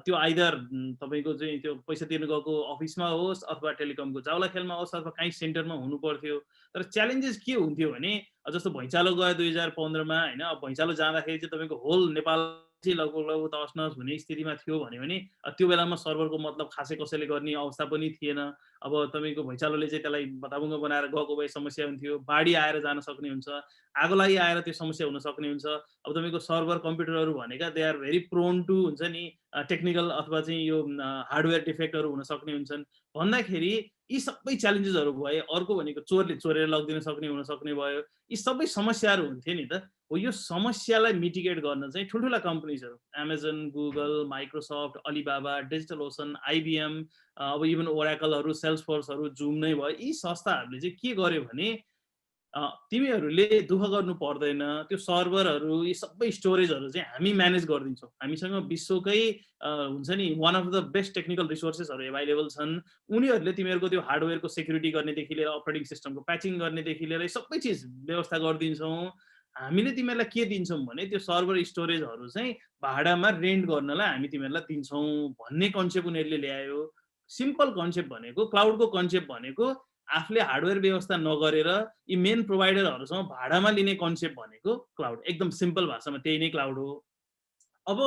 S1: त्यो आइदर तपाईँको चाहिँ त्यो पैसा तिर्न गएको अफिसमा होस् अथवा टेलिकमको जाउलाखेलमा होस् अथवा काहीँ सेन्टरमा हुनु पर्थ्यो तर च्यालेन्जेस के हुन्थ्यो भने जस्तो भैँचालो गयो 2015मा होइन भैँचालो जाँदाखेरि चाहिँ तपाईँको होल नेपाल चाहिँ लगभग तहस नहस हुने स्थितिमा थियो भने त्यो बेलामा सर्भरको मतलब खासै कसैले गर्ने अवस्था पनि थिएन अब तपाईँको भैँचालोले चाहिँ त्यसलाई बताबुङ्ग बनाएर गएको भए समस्या हुन्थ्यो बाढी आएर जान सक्ने हुन्छ आगो लागि आएर त्यो समस्या हुन सक्ने हुन्छ अब तपाईँको सर्भर कम्प्युटरहरू भनेका they are very prone to हुन्छ नि टेक्निकल अथवा चाहिँ यो हार्डवेयर डिफेक्टहरू हुन सक्ने हुन्छन् भन्दाखेरि यी सबै च्यालेन्जेसहरू भए अर्को भनेको चोरले चोरेर लगिदिन सक्ने हुन सक्ने भयो यी सबै समस्याहरू हुन्थे नि त हो यो समस्यालाई मिटिगेट गर्न चाहिँ ठुल्ठुला कम्पनीजहरू Amazon Google Microsoft Alibaba Digital Ocean IBM अब इभन ओराकलहरू सेल्सफोर्सहरू जुम नै भयो यी संस्थाहरूले चाहिँ के गर्यो भने तिमीहरूले दुःख गर्नु पर्दैन त्यो सर्भरहरू यी सबै स्टोरेजहरू चाहिँ हामी म्यानेज गरिदिन्छौँ हामीसँग विश्वकै हुन्छ नि one of the best technical रिसोर्सेसहरू एभाइलेबल छन् उनीहरूले तिमीहरूको त्यो हार्डवेयरको सेक्युरिटी गर्नेदेखि लिएर अपरेटिङ सिस्टमको प्याचिङ गर्नेदेखि लिएर सबै चिज व्यवस्था गरिदिन्छौँ हामीले तिमीहरूलाई के दिन्छौँ भने त्यो सर्भर स्टोरेजहरू चाहिँ भाडामा रेन्ट गर्नलाई हामी तिमीहरूलाई दिन्छौँ भन्ने कन्सेप्ट उनीहरूले ल्यायो सिम्पल कन्सेप्ट भनेको क्लाउडको कन्सेप्ट भनेको आफूले हार्डवेयर व्यवस्था नगरेर यी मेन प्रोभाइडरहरूसँग भाडामा लिने कन्सेप्ट भनेको क्लाउड एकदम सिम्पल भाषामा त्यही नै क्लाउड हो अब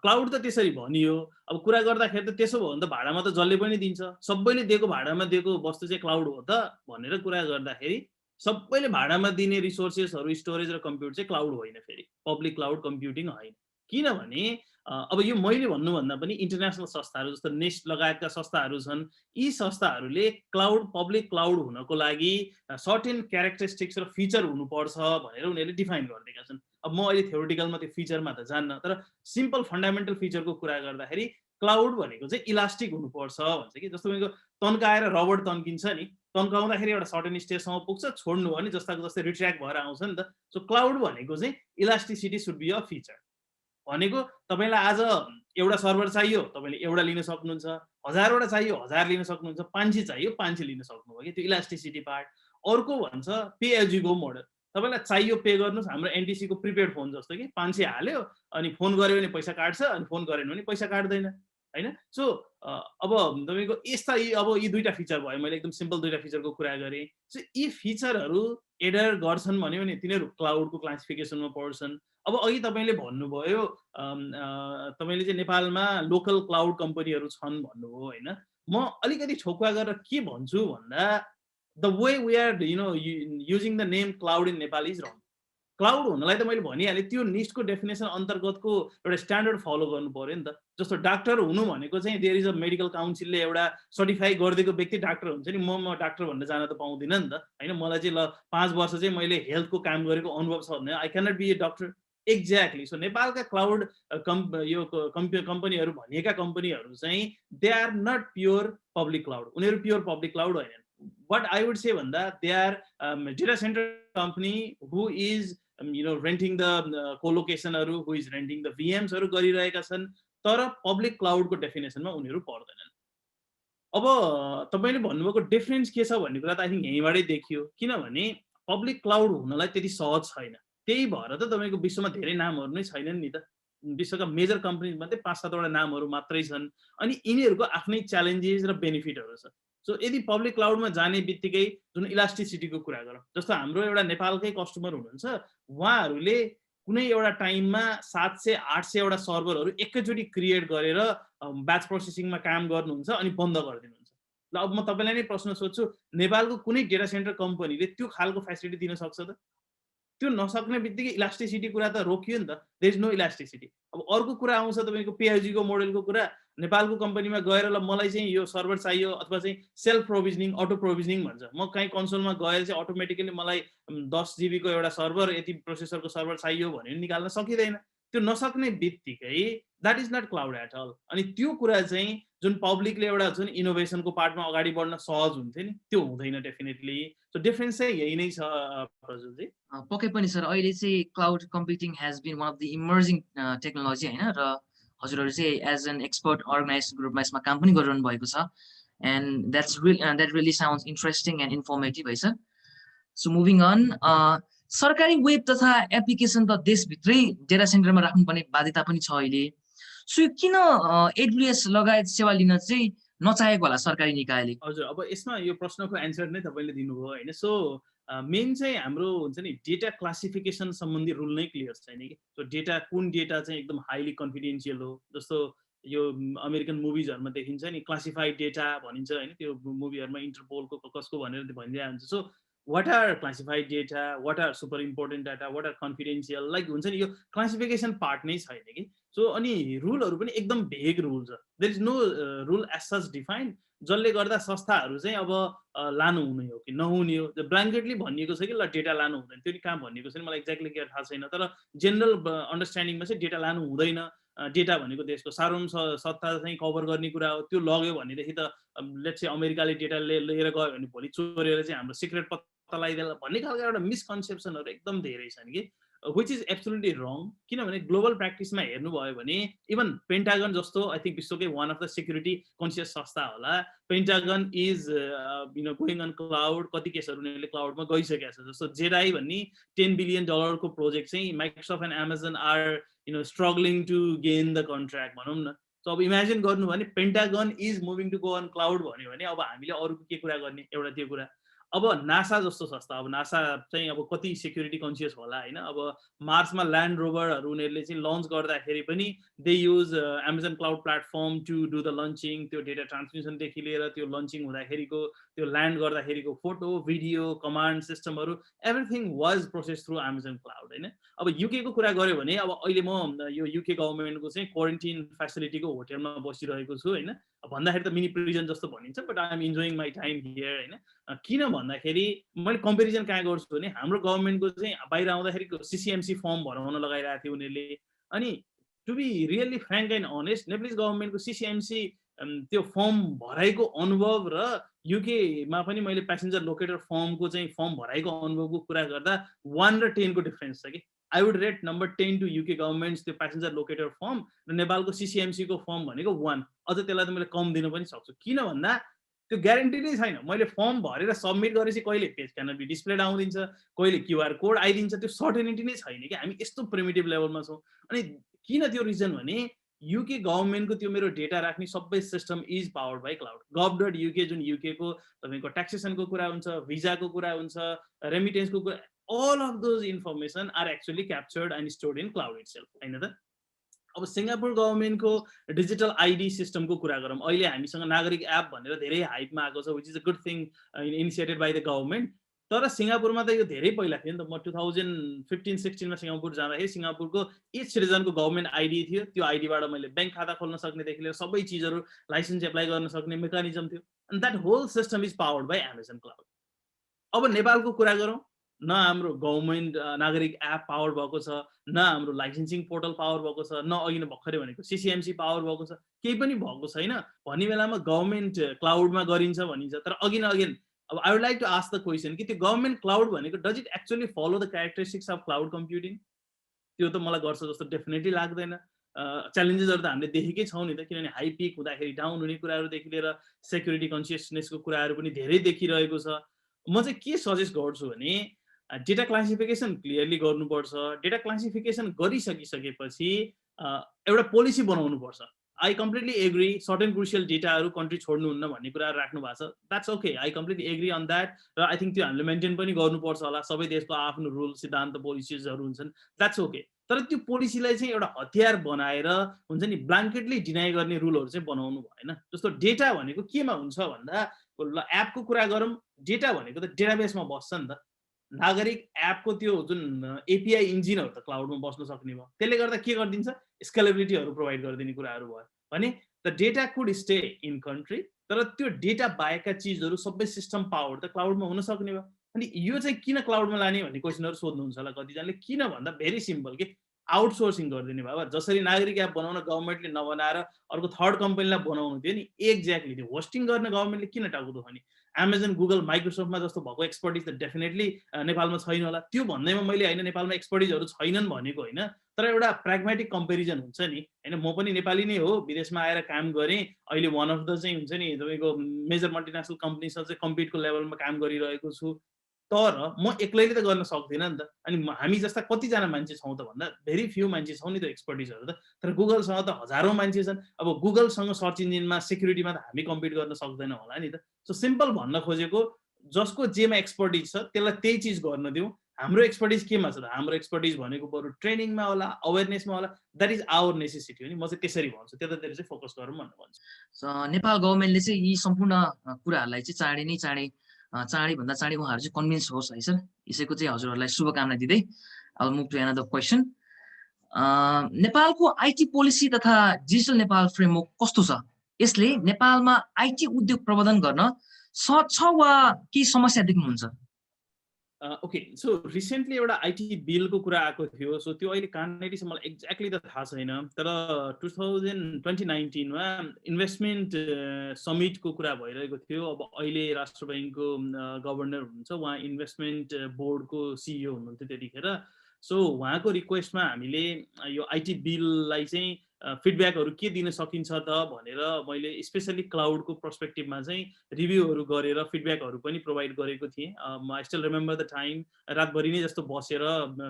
S1: क्लाउड त त्यसरी भनियो अब कुरा गर्दाखेरि त त्यसो भयो भने त भाडामा त जसले पनि दिन्छ सबैले दिएको भाडामा दिएको वस्तु चाहिँ क्लाउड हो त भनेर कुरा गर्दाखेरि सबैले भाडामा दिने रिसोर्सेसहरू स्टोरेज र कम्प्युट चाहिँ क्लाउड होइन फेरि पब्लिक क्लाउड कम्प्युटिङ होइन किनभने अब यो मैले भन्नुभन्दा पनि इन्टरनेसनल संस्थाहरू जस्तो नेस्ट लगायतका संस्थाहरू छन् यी संस्थाहरूले क्लाउड पब्लिक क्लाउड हुनको लागि सर्टेन क्यारेक्टरिस्टिक्स र फिचर हुनुपर्छ भनेर उनीहरूले डिफाइन गरिदिएका छन् अब म अहिले थ्योरिटिकलमा त्यो फिचरमा त जान्न तर सिम्पल फन्डामेन्टल फिचरको कुरा गर्दाखेरि क्लाउड भनेको चाहिँ इलास्टिक हुनुपर्छ भन्छ कि जस्तो भनेको तन्काएर रबर तन्किन्छ नि तन्काउँदाखेरि एउटा सर्टेन स्टेजसम्म पुग्छ छोड्नु भने जस्ताको जस्तै रिट्र्याक्ट भएर आउँछ नि त सो क्लाउड भनेको चाहिँ elasticity should be a feature भनेको तपाईँलाई आज एउटा सर्भर चाहियो तपाईँले एउटा लिन सक्नुहुन्छ 1000वटा चाहियो 1000 लिन सक्नुहुन्छ 500 चाहियो 500 लिन सक्नुभयो कि त्यो इलास्टिसिटी पार्ट अर्को भन्छ pay as you go model तपाईँलाई चाहियो पे गर्नुहोस् हाम्रो एनटिसीको प्रिपेड फोन जस्तो कि 500 हाल्यो अनि फोन गर्यो भने पैसा काट्छ अनि फोन गरेन भने पैसा काट्दैन हैन सो अब तपाईको यस्ता अब यी दुईटा फिचर भयो मैले एकदम सिम्पल दुईटा फिचरको कुरा गरेँ सो यी फिचरहरू एडर गर्छन् भन्यो भने तिनीहरू क्लाउडको क्लासिफिकेसनमा पर्छन् अब अघि तपाईले भन्नुभयो तपाईले चाहिँ नेपालमा लोकल क्लाउड कम्पनीहरू छन् भन्नुभयो हैन म अलिकति ठोक्वा गरेर के भन्छु भन्दा the way we are using the name cloud in Nepal is wrong cloud हुनलाई त मैले भनिहालेँ त्यो निस्टको डेफिनेसन अन्तर्गतको एउटा स्ट्यान्डर्ड फलो गर्नु पर्यो नि त जस्तो डाक्टर हुनु भनेको चाहिँ देयर इज अ मेडिकल काउन्सिलले एउटा सर्टिफाई गरिदिएको व्यक्ति डाक्टर हुन्छ नि म डाक्टर भन्ने जान त पाउँदिनँ नि त हैन मलाई चाहिँ ल 5 वर्ष चाहिँ मैले हेल्थको काम गरेको अनुभव छ भने I cannot be a doctor exactly so नेपालका क्लाउड कम्पनीहरू भनिएका कम्पनीहरू चाहिँ they are not pure public cloud उनीहरू प्योर पब्लिक क्लाउड होइनन् बट आई वुड से भन्दा they are data centre company who is renting the कोलोकेसनहरू हु इज रेन्टिङ द VMsहरू गरिरहेका छन् तर पब्लिक क्लाउडको डेफिनेसनमा उनीहरू पर्दैनन् अब तपाईले भन्नुभएको डिफरेन्स के छ भन्ने कुरा त आई थिंक यहीँबाटै देखियो किनभने पब्लिक क्लाउड हुनलाई त्यति सहज छैन त्यही भएर त तपाईको विश्वमा धेरै नामहरू नै छैनन् नि त विश्वका मेजर कम्पनीज मध्ये 5-7 वटा नामहरू मात्रै छन् अनि यिनीहरूको आफ्नै च्यालेन्जेस र बेनिफिटहरू छ। सो यदि पब्लिक क्लाउडमा जाने बित्तिकै जुन इलास्टिसिटीको कुरा गरौँ, जस्तो हाम्रो एउटा नेपालकै कस्टमर हुनुहुन्छ, उहाँहरूले कुनै एउटा टाइममा 700-800 वटा सर्भरहरू एकैचोटि क्रिएट गरेर ब्याच प्रोसेसिङमा काम गर्नुहुन्छ अनि बन्द गरिदिनुहुन्छ। ल अब म तपाईँलाई नै प्रश्न सोध्छु, नेपालको कुनै डेटा सेन्टर कम्पनीले त्यो खालको फेसिलिटी दिन सक्छ त? त्यो नसक्ने बित्तिकै इलास्टिसिटी कुरा त रोकियो नि त, देयर इज नो इलास्टिसिटी। अब अर्को कुरा आउँछ तपाईँको पेआइजीको मोडलको कुरा, नेपालको कम्पनीमा गएर ल मलाई चाहिँ यो सर्भर चाहियो अथवा चाहिँ सेल्फ प्रोभिजनिङ, अटो प्रोभिजनिङ भन्छ, म कहीँ कन्सोलमा गएर चाहिँ अटोमेटिकली मलाई 10 GB को एउटा सर्भर, यति प्रोसेसरको सर्भर चाहियो भने निकाल्न सकिँदैन। त्यो नसक्ने बित्तिकै that is not cloud at all. अनि त्यो कुरा चाहिँ जुन पब्लिकले एउटा जुन इनोभेसनको पार्टमा अगाडि बढ्न सहज हुन्थ्यो नि, त्यो हुँदैन डेफिनेटली। सो डिफरेन्स चाहिँ यही नै छ प्रजुलजी।
S2: पक्कै पनि सर, अहिले चाहिँ cloud computing has been one of the emerging technology होइन, र हजुरहरू चाहिँ एज एन एक्सपर्ट अर्गनाइज ग्रुपमा यसमा काम पनि गरिरहनु भएको छ, and that really sounds interesting and informative है सर। सो मुभिङ अन, सरकारी वेब तथा एप्लिकेसन त देशभित्रै डेटा सेन्टरमा राख्नुपर्ने बाध्यता पनि छ अहिले। सो किन AWS लगायत सेवा लिन चाहिँ नचाहेको होला सरकारी निकायले?
S1: हजुर, अब यसमा यो प्रश्नको एन्सर नै तपाईँले दिनुभयो होइन। सो मेन चाहिँ हाम्रो हुन्छ नि डेटा क्लासिफिकेसन सम्बन्धी रुल नै क्लियर छैन कि। सो डेटा कुन डेटा चाहिँ एकदम हाइली कन्फिडेन्सियल हो, जस्तो यो अमेरिकन मुभिजहरूमा देखिन्छ नि क्लासिफाइड डेटा भनिन्छ होइन, त्यो मुभीहरूमा इन्टरपोलको कसको भनेर भनिरहेको हुन्छ। So what are classified data, what are super important data, what are confidential, like हुन्छ नि यो क्लासिफिकेसन पार्ट नै छैन कि। सो अनि रुलहरू पनि एकदम भेग रुल छ, there is no rule as such defined, जसले गर्दा संस्थाहरू चाहिँ अब लानु हुने हो कि नहुने हो, ब्ल्याङ्केटली भनिएको छ कि ल डेटा लानु हुँदैन, त्यो नि कहाँ भनिएको छैन, मलाई एक्ज्याक्टली के थाहा छैन, तर जेनरल अन्डरस्ट्यान्डिङमा चाहिँ डेटा लानु हुँदैन। डेटा भनेको देशको सार्वभौम सत्ता चाहिँ कभर गर्ने कुरा हो, त्यो लग्यो भनेदेखि त लेट्स से अमेरिकाले डेटा लिएर गयो भने भोलि चोरेर चाहिँ हाम्रो सिक्रेट पत्ता लगाइदिएला भन्ने खालको एउटा मिसकन्सेप्सनहरू एकदम धेरै छन् कि, विच इज एब्सोल्युटली रङ। किनभने ग्लोबल प्र्याक्टिसमा हेर्नुभयो भने इभन पेन्टागन जस्तो आई थिङ्क विश्वकै one of the security conscious संस्था होला, Pentagon is going on cloud, कति केसहरू उनीहरूले क्लाउडमा गइसकेको छ। जस्तो जेडाई भन्ने $10 बिलियन को प्रोजेक्ट चाहिँ Microsoft and Amazon are struggling to gain the contract भनौँ न। सो अब इमेजिन गर्नु भने Pentagon is moving to go on cloud भन्यो भने अब हामीले अरूको के कुरा गर्ने, एउटा त्यो कुरा। अब नासा जस्तो संस्था, अब नासा चाहिँ अब कति सेक्युरिटी कन्सियस होला होइन, अब मार्समा ल्यान्ड रोभरहरू उनीहरूले चाहिँ लन्च गर्दाखेरि पनि they use Amazon cloud platform to do the launching, त्यो डेटा ट्रान्समिसनदेखि लिएर त्यो लन्चिङ हुँदाखेरिको त्यो ल्यान्ड गर्दाखेरिको फोटो भिडियो कमान्ड सिस्टमहरू everything was process through Amazon cloud होइन। अब युकेको कुरा गऱ्यो भने अब अहिले म यो युके गभर्मेन्टको चाहिँ क्वारेन्टिन फेसिलिटीको होटेलमा बसिरहेको छु होइन, भन्दाखेरि त मिनी प्रिजन जस्तो भनिन्छ, but I am enjoying my time here होइन। किन भन्दाखेरि मैले कम्पेरिजन कहाँ गर्छु भने हाम्रो गभर्मेन्टको चाहिँ बाहिर आउँदाखेरिको CCMC फर्म भराउन लगाइरहेको थियो उनीहरूले, अनि to be really frank and honest Nepalese गभर्मेन्टको CCMC त्यो फर्म भराइको अनुभव र युकेमा पनि मैले प्यासेन्जर लोकेटर फर्मको चाहिँ फर्म भराइको अनुभवको कुरा गर्दा 1 र 10 को डिफरेन्स छ कि। I would rate number 10 to UK government's त्यो प्यासेन्जर लोकेटर फर्म र नेपालको CCMC को फर्म भनेको 1, अझ त्यसलाई त मैले कम दिन पनि सक्छु। किन भन्दा त्यो ग्यारेन्टी नै छैन, मैले फर्म भरेर सबमिट गरेपछि कहिले पेज क्यानट बी डिस्प्लेड आउँदिन्छ, कहिले QR कोड आइदिन्छ, त्यो सर्टेनिटी नै छैन कि। हामी यस्तो प्रिमिटिभ लेभलमा छौँ। अनि किन त्यो रिजन भने युके गभर्मेन्टको त्यो मेरो डेटा राख्ने सबै system is powered by cloud. gov.uk जुन युकेको तपाईँको ट्याक्सेसनको कुरा हुन्छ, भिजाको कुरा हुन्छ, रेमिटेन्सको कुरा, all of those information are actually captured and stored in cloud itself हैन त। अब सिङ्गापुर गभर्मेन्टको डिजिटल आइडी सिस्टमको कुरा गरौँ, अहिले हामीसँग नागरिक एप भनेर धेरै हाइपमा आएको छ, which is a good thing initiated by the government. तर सिङ्गापुरमा त यो धेरै पहिला थियो नि त। म 2015-16 मा सिङ्गापुर जाँदाखेरि सिङ्गापुरको इच सिटिजनको गभर्मेन्ट आइडी थियो, त्यो आइडीबाट मैले ब्याङ्क खाता खोल्न सक्नेदेखि लिएर सबै चिजहरू लाइसेन्स एप्लाई गर्न सक्ने मेकानिजम थियो, and that whole system is powered by Amazon cloud. अब नेपालको कुरा गरौँ, न हाम्रो गभर्मेन्ट नागरिक एप पावर भएको छ, न हाम्रो लाइसेन्सिङ पोर्टल पावर भएको छ, न अघि नै भर्खरै भनेको CCMC पावर भएको छ, केही पनि भएको छैन। भन्ने बेलामा गभर्मेन्ट क्लाउडमा गरिन्छ भनिन्छ, तर अघि न अघि अब I would like to ask the question कि त्यो गभर्मेन्ट क्लाउड भनेको does it actually follow the characteristics of cloud computing? त्यो त मलाई गर्छ जस्तो डेफिनेटली लाग्दैन। च्यालेन्जेसहरू त हामीले देखेकै छौँ नि त, किनभने हाई पिक हुँदाखेरि डाउन हुने कुराहरूदेखि लिएर सेक्युरिटी कन्सियसनेसको कुराहरू पनि धेरै देखिरहेको छ। म चाहिँ के सजेस्ट गर्छु भने डेटा क्लासिफिकेसन क्लियरली गर्नुपर्छ। डेटा क्लासिफिकेसन गरिसकिसकेपछि एउटा पोलिसी बनाउनुपर्छ। I completely agree, certain crucial डेटाहरू कन्ट्री छोड्नुहुन्न भन्ने कुराहरू राख्नु भएको छ, that's okay, I completely agree on that. र आई थिङ्क त्यो हामीले मेन्टेन पनि गर्नुपर्छ होला, सबै देशको आफ्नो रुल सिद्धान्त पोलिसिजहरू हुन्छन्, द्याट्स ओके। तर त्यो पोलिसीलाई चाहिँ एउटा हतियार बनाएर हुन्छ नि ब्ल्याङ्केटली डिनाइ गर्ने रुलहरू चाहिँ बनाउनु भएन। जस्तो डेटा भनेको केमा हुन्छ भन्दा, एपको कुरा गरौँ, डेटा भनेको त डेटाबेसमा बस्छ नि त। नागरिक एपको त्यो जुन एपिआई इन्जिनहरू त क्लाउडमा बस्न सक्ने भयो, त्यसले गर्दा के गरिदिन्छ, स्केलेबिलिटीहरू प्रोभाइड गरिदिने कुराहरू भयो भने the data could stay in country, तर त्यो डेटा बाहेकका चिजहरू सबै सिस्टम पावर त क्लाउडमा हुन सक्ने भयो। अनि यो चाहिँ किन क्लाउडमा लाने भन्ने क्वेसनहरू सोध्नुहुन्छ होला कतिजनाले। किन भन्दा भेरी सिम्पल के, आउटसोर्सिङ गरिदिने भयो। जसरी नागरिक एप बनाउन गभर्मेन्टले नबनाएर अर्को थर्ड कम्पनीलाई बनाउनु थियो नि, एक्ज्याक्टली त्यो होस्टिङ गर्न गभर्मेन्टले किन टाउको दुखाउने। एमाजोन, गुगल, माइक्रोसफ्टमा जस्तो भएको एक्सपर्टिज त डेफिनेटली नेपालमा छैन होला। त्यो भन्दैमा मैले होइन नेपालमा एक्सपर्टिजहरू छैनन् भनेको होइन, तर एउटा प्र्याग्मेटिक कम्पेरिजन हुन्छ नि होइन। म पनि नेपाली नै हो, विदेशमा आएर काम गरेँ, अहिले वान अफ द चाहिँ हुन्छ नि तपाईँको मेजर मल्टिनेसनल कम्पनीसँग चाहिँ कम्पिटको लेभलमा काम गरिरहेको छु। तर म एक्लैले त गर्न सक्दिनँ नि त। अनि हामी जस्ता कतिजना मान्छे छौँ त भन्दा भेरी फ्यु मान्छे छौँ नि त एक्सपर्टिजहरू त। तर गुगलसँग त हजारौँ मान्छे छन्। अब गुगलसँग सर्च इन्जिनमा सेक्युरिटीमा त हामी कम्पिट गर्न सक्दैनौँ होला नि त। सो सिम्पल भन्न खोजेको, जसको जेमा एक्सपर्टिज छ त्यसलाई त्यही चिज गर्न दिउँ। हाम्रो एक्सपर्टिज केमा छ त, हाम्रो एक्सपर्टिज भनेको बरु ट्रेनिङमा होला, अवेरनेसमा होला, द्याट इज आवर नेसेसिटी हो नि। म चाहिँ त्यसरी भन्छु, त्यतातिर चाहिँ फोकस गरौँ भनेर भन्छु।
S2: नेपाल गभर्मेन्टले चाहिँ यी सम्पूर्ण कुराहरूलाई चाहिँ चाँडैभन्दा चाँडै उहाँहरू चाहिँ कन्भिन्स होस् है सर। यसैको चाहिँ हजुरहरूलाई शुभकामना दिँदै अब मुभ टु अनदर क्वेसन। नेपालको आइटी पोलिसी तथा डिजिटल नेपाल फ्रेमवर्क कस्तो छ? यसले नेपालमा आइटी उद्योग प्रबन्धन गर्न सहज छ वा केही समस्या देख्नुहुन्छ?
S1: ओके, सो रिसेन्टली एउटा आइटी बिलको कुरा आएको थियो। सो त्यो अहिले कहाँनिर छ मलाई एक्ज्याक्टली त थाहा छैन, तर 2019मा इन्भेस्टमेन्ट समिटको कुरा भइरहेको थियो। अब अहिले राष्ट्र ब्याङ्कको गभर्नर हुनुहुन्छ, उहाँ इन्भेस्टमेन्ट बोर्डको सिइओ हुनुहुन्थ्यो त्यतिखेर। सो उहाँको रिक्वेस्टमा हामीले यो आइटी बिललाई चाहिँ फिडब्याकहरू के दिन सकिन्छ त भनेर मैले स्पेसली क्लाउडको पर्सपेक्टिभमा चाहिँ रिभ्यूहरू गरेर फिडब्याकहरू पनि प्रोभाइड गरेको थिएँ। I still remember the time, रातभरि नै जस्तो बसेर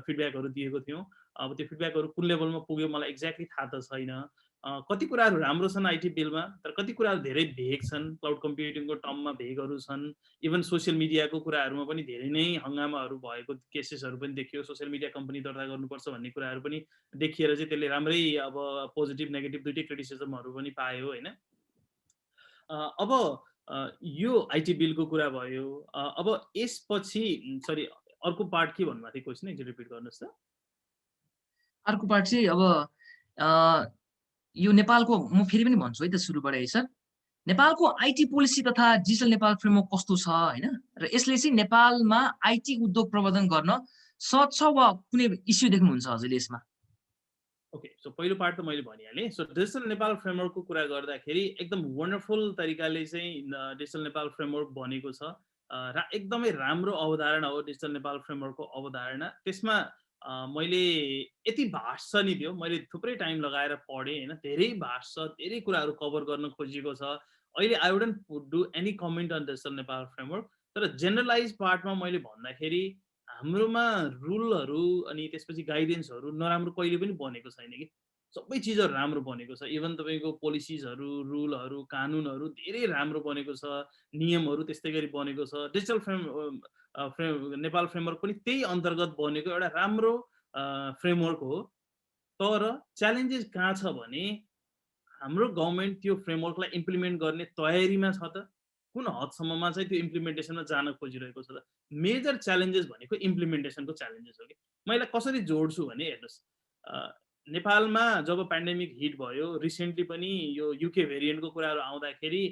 S1: फिडब्याकहरू दिएको थियौँ। अब त्यो फिडब्याकहरू कुन लेभलमा पुग्यो मलाई एक्ज्याक्टली थाहा त छैन। कति कुराहरू राम्रो छन् आइटी बिलमा, तर कति कुराहरू धेरै भेग छन्। क्लाउड कम्प्युटिङको टर्ममा भेगहरू छन्। इभन सोसियल मिडियाको कुराहरूमा पनि धेरै नै हङ्गामाहरू भएको केसेसहरू पनि देखियो। सोसियल मिडिया कम्पनी दर्ता गर्नुपर्छ भन्ने कुराहरू पनि देखिएर चाहिँ त्यसले राम्रै अब पोजिटिभ नेगेटिभ दुइटै क्रिटिसिजमहरू पनि पायो होइन। अब यो आइटी बिलको कुरा भयो। अब यसपछि सरी अर्को पार्ट के भन्नुभएको थियो क्वेसन, एकचोटि रिपिट गर्नुहोस् त।
S2: अर्को पार्ट चाहिँ अब यो नेपालको, म फेरि पनि भन्छु है त सुरुबाट है सर, नेपालको आइटी पोलिसी तथा डिजिटल नेपाल फ्रेमवर्क कस्तो छ होइन, र यसले चाहिँ नेपालमा आइटी उद्योग प्रबन्धन गर्न सहज छ वा कुनै इस्यु देख्नुहुन्छ हजुरले यसमा?
S1: ओके, सो पहिलो पार्ट त मैले भनिहालेँ। सो डिजिटल नेपाल फ्रेमवर्कको कुरा गर्दाखेरि एकदम वन्डरफुल तरिकाले चाहिँ डिजिटल नेपाल फ्रेमवर्क बनेको छ। एकदमै राम्रो अवधारणा हो डिजिटल नेपाल फ्रेमवर्कको अवधारणा। त्यसमा मैले यति भास्ट छ नि त्यो, मैले थुप्रै टाइम लगाएर पढेँ होइन, धेरै भास्ट छ, धेरै कुराहरू कभर गर्न खोजिएको छ। अहिले I wouldn't do any comment on digital Nepal framework, तर जेनरलाइज पार्टमा मैले भन्दाखेरि हाम्रोमा रुलहरू अनि त्यसपछि गाइडेन्सहरू नराम्रो कहिले पनि बनेको छैन कि। सबै चिजहरू राम्रो बनेको छ। इभन तपाईँको पोलिसिजहरू, रुलहरू, कानुनहरू धेरै राम्रो बनेको छ। नियमहरू त्यस्तै गरी बनेको छ। डिजिटल नेपाल फ्रेमवर्क पनि त्यही अन्तर्गत बनेको एउटा राम्रो फ्रेमवर्क हो। तर च्यालेन्जेस कहाँ छ भने हाम्रो गभर्मेन्ट त्यो फ्रेमवर्कलाई इम्प्लिमेन्ट गर्ने तयारीमा छ त, कुन हदसम्ममा चाहिँ त्यो इम्प्लिमेन्टेसनमा जान खोजिरहेको छ त। मेजर च्यालेन्जेस भनेको इम्प्लिमेन्टेसनको च्यालेन्जेस हो कि। मैले कसरी जोड्छु भने हेर्नुहोस्, नेपालमा जब पेन्डेमिक हिट भयो रिसेन्टली पनि यो युके भेरिएन्टको कुराहरू आउँदाखेरि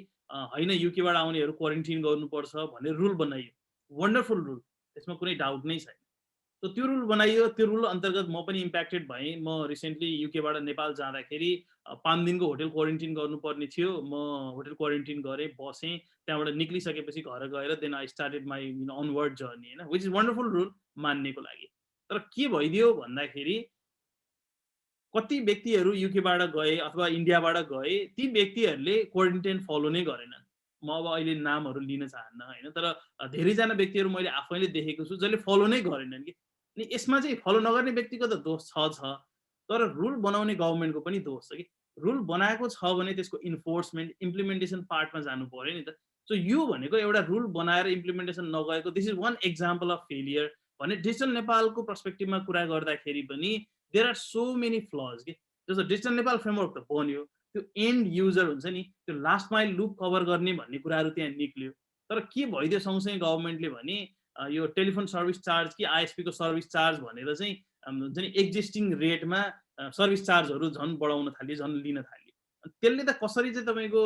S1: होइन युकेबाट आउनेहरू क्वारेन्टिन गर्नुपर्छ भनेर रुल बनाइयो। वन्डरफुल रुल, त्यसमा कुनै डाउट नै छैन। तो त्यो रुल बनाइयो। त्यो रुल अन्तर्गत म पनि इम्प्याक्टेड भएँ। म रिसेन्टली युकेबाट नेपाल जाँदाखेरि 5 दिनको होटल क्वारेन्टिन गर्नुपर्ने थियो। म होटल क्वारेन्टिन गरेँ, बसेँ। त्यहाँबाट निक्लिसकेपछि घर गएर then I started my onward journey होइन, विच इज वन्डरफुल रुल मान्नेको लागि। तर के भइदियो भन्दाखेरि कति व्यक्तिहरू युकेबाट गए अथवा इन्डियाबाट गए, ती व्यक्तिहरूले क्वारेन्टाइन फलो नै गरेनन्। म अब अहिले नामहरू लिन चाहन्न होइन, तर धेरैजना व्यक्तिहरू मैले आफैले देखेको छु जसले फलो नै गरेनन् कि। अनि यसमा चाहिँ फलो नगर्ने व्यक्तिको त दोष छ। तर रुल बनाउने गभर्मेन्टको पनि दोष छ कि रुल बनाएको छ भने त्यसको इन्फोर्समेन्ट इम्प्लिमेन्टेसन पार्टमा जानु पर्यो नि त। सो यो भनेको एउटा रुल बनाएर इम्प्लिमेन्टेसन नगएको this is one example of failure भने डिजिटल नेपालको पर्सपेक्टिभमा कुरा गर्दाखेरि पनि there are so many flaws कि जस्तो डिजिटल नेपाल फ्रेमवर्क त बन्यो, त्यो एन्ड युजर हुन्छ नि त्यो लास्ट माइल लुप कभर गर्ने भन्ने कुराहरू त्यहाँ निक्ल्यो, तर के भइदियो सँगसँगै गभर्मेन्टले भने यो टेलिफोन सर्भिस चार्ज कि आइएसपीको सर्भिस चार्ज भनेर चाहिँ हुन्छ नि एक्जिस्टिङ रेटमा सर्भिस चार्जहरू झन् बढाउन थाल्यो, झन् लिन थाल्यो। त्यसले त कसरी चाहिँ तपाईँको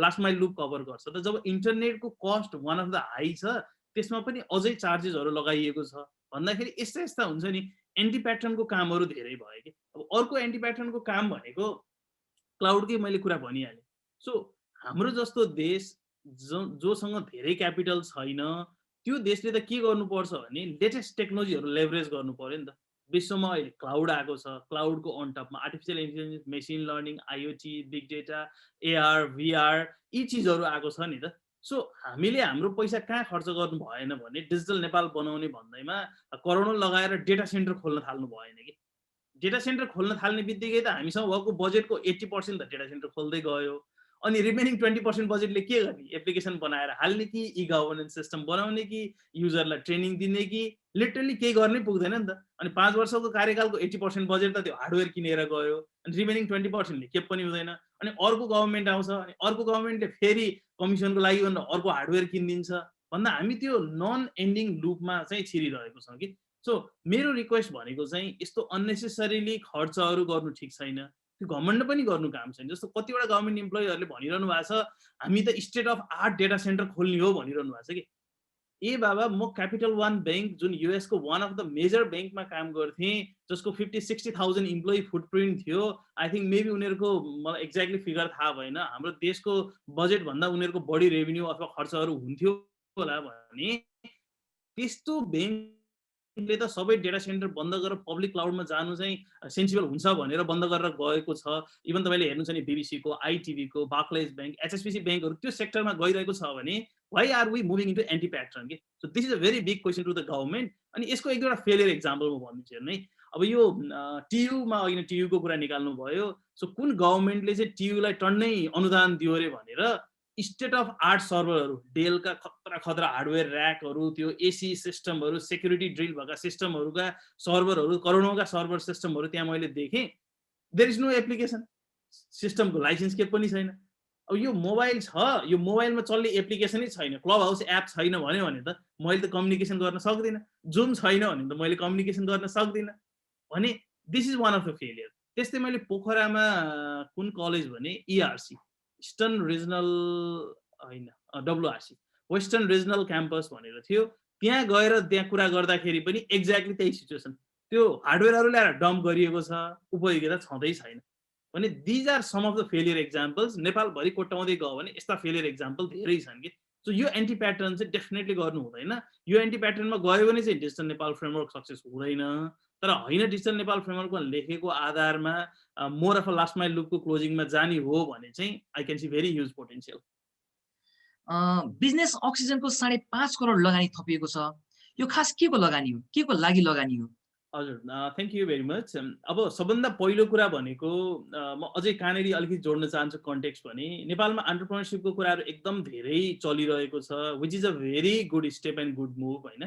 S1: लास्ट माइल लुप कभर गर्छ त, जब इन्टरनेटको cost one of the high छ त्यसमा पनि अझै चार्जेसहरू लगाइएको छ भन्दाखेरि यस्ता यस्ता हुन्छ नि एन्टी प्याटर्नको कामहरू धेरै भयो कि। अब अर्को एन्टी प्याटर्नको काम भनेको क्लाउडकै मैले कुरा भनिहालेँ। सो हाम्रो जस्तो देश जोसँग धेरै क्यापिटल छैन त्यो देशले त के गर्नुपर्छ भने लेटेस्ट टेक्नोलोजीहरू लेभरेज गर्नु पर्यो नि त। विश्वमा अहिले क्लाउड आएको छ, क्लाउडको अन टपमा artificial intelligence, machine learning, IoT, big data, AR, भिआर यी चिजहरू आएको छ नि त। सो हामीले हाम्रो पैसा कहाँ खर्च गर्नु भएन भने डिजिटल नेपाल बनाउने भन्दैमा करोडौँ लगाएर डेटा सेन्टर खोल्न थाल्नु भएन कि। डेटा सेन्टर खोल्न थाल्ने बित्तिकै त हामीसँग भएको बजेटको 80% त डेटा सेन्टर खोल्दै गयो, अनि रिमेनिङ 20% बजेटले के गर्ने, एप्लिकेसन बनाएर हाल्ने कि ई गभर्नेन्स सिस्टम बनाउने कि युजरलाई ट्रेनिङ दिने कि लिटरली केही गर्नै पुग्दैन नि त। अनि 5 वर्षको कार्यकालको 80% बजेट त त्यो हार्डवेयर किनेर गयो, अनि रिमेनिङ 20%ले के पनि हुँदैन। अनि अर्को गभर्मेन्ट आउँछ, अनि अर्को गभर्मेन्टले फेरि कमिसनको लागि भनेर अर्को हार्डवेयर किनिदिन्छ भन्दा हामी त्यो नन एन्डिङ लुपमा चाहिँ छिरिरहेको छौँ कि। सो मेरो रिक्वेस्ट भनेको चाहिँ यस्तो अननेसेसरीली खर्चहरू गर्नु ठिक छैन, त्यो गभर्मेन्टले पनि गर्नु काम छैन। जस्तो कतिवटा गभर्मेन्ट इम्प्लोइहरूले भनिरहनु भएको छ हामी त state of art data centre खोल्ने हो भनिरहनु भएको छ कि। ए बाबा, म क्यापिटल वान ब्याङ्क जुन युएसको वान अफ द मेजर ब्याङ्कमा काम गर्थेँ, जसको 50-60,000 इम्प्लोइ फुटप्रिन्ट थियो। आई थिङ्क मेबी उनीहरूको मलाई एक्ज्याक्टली फिगर थाहा भएन, हाम्रो देशको बजेटभन्दा उनीहरूको बढी रेभिन्यू अथवा खर्चहरू हुन्थ्यो होला भने त्यस्तो ब्याङ्कले त सबै डेटा सेन्टर बन्द गरेर पब्लिक क्लाउडमा जानु चाहिँ सेन्सिबल हुन्छ भनेर बन्द गरेर गएको छ। इभन तपाईँले हेर्नु छ नि बिबिसीको, आइटिभीको, बार्क्लेज ब्याङ्क, एचएसबिसी ब्याङ्कहरू त्यो सेक्टरमा गइरहेको छ भने why are we moving into anti pattern के? So this is a very big question to the government। अनि यसको एक दुईवटा फेलियर एक्जाम्पल म भनिदिन्छु हेर्नु है। अब यो टियुमा अघि टियुको कुरा निकाल्नु भयो। सो कुन गभर्मेन्टले चाहिँ टियुलाई टन्नै अनुदान दियो अरे भनेर स्टेट अफ आर्ट सर्भरहरू, डेलका खतरा खतरा हार्डवेयर ऱ्याकहरू, त्यो एसी सिस्टमहरू, सेक्युरिटी ड्रिल भएका सिस्टमहरूका सर्भरहरू, करोडौँका सर्भर सिस्टमहरू त्यहाँ मैले देखेँ। देयर इज नो एप्लिकेसन, सिस्टमको लाइसेन्स के पनि छैन। अब यो मोबाइल छ, यो मोबाइलमा चल्ने एप्लिकेसनै छैन, क्लब हाउस एप छैन भन्यो भने त मैले त कम्युनिकेसन गर्न सक्दिनँ, जुम छैन भने त मैले कम्युनिकेसन गर्न सक्दिनँ भने this is one of the failure. त्यस्तै मैले पोखरामा कुन कलेज भने इआरसी, इस्टर्न रिजनल होइन डब्लुआरसी, वेस्टर्न रिजनल क्याम्पस भनेर थियो। त्यहाँ गएर त्यहाँ कुरा गर्दाखेरि पनि एक्ज्याक्टली त्यही सिचुएसन, त्यो हार्डवेयरहरू ल्याएर डम्प गरिएको छ, उपयोगिता छँदै छैन भने these are some of the failure examples. नेपालभरि कोट्याउँदै गयो भने यस्ता फेलियर एक्जाम्पल धेरै छन् कि। सो यो एन्टी प्याटर्न चाहिँ डेफिनेटली गर्नु हुँदैन। यो एन्टी प्याटर्नमा गयो भने चाहिँ डिजिटल नेपाल फ्रेमवर्क सक्सेस हुँदैन। तर होइन, डिजिटल नेपाल फ्रेमवर्कमा लेखेको आधारमा more of a last mile लुपको क्लोजिङमा जाने हो भने चाहिँ I can see very huge potential.
S2: Business अक्सिजनको 5.5 करोड लगानी थपिएको छ, यो खास के को लगानी हो, के को लागि लगानी हो?
S1: हजुर, थ्याङ्क यू भेरी मच। अब सबभन्दा पहिलो कुरा भनेको म अझै कहाँनिर अलिकति जोड्न चाहन्छु कन्टेक्स्ट भने नेपालमा एन्टरप्रेन्योरसिपको कुराहरू एकदम धेरै चलिरहेको छ, which is a very good step and good move होइन।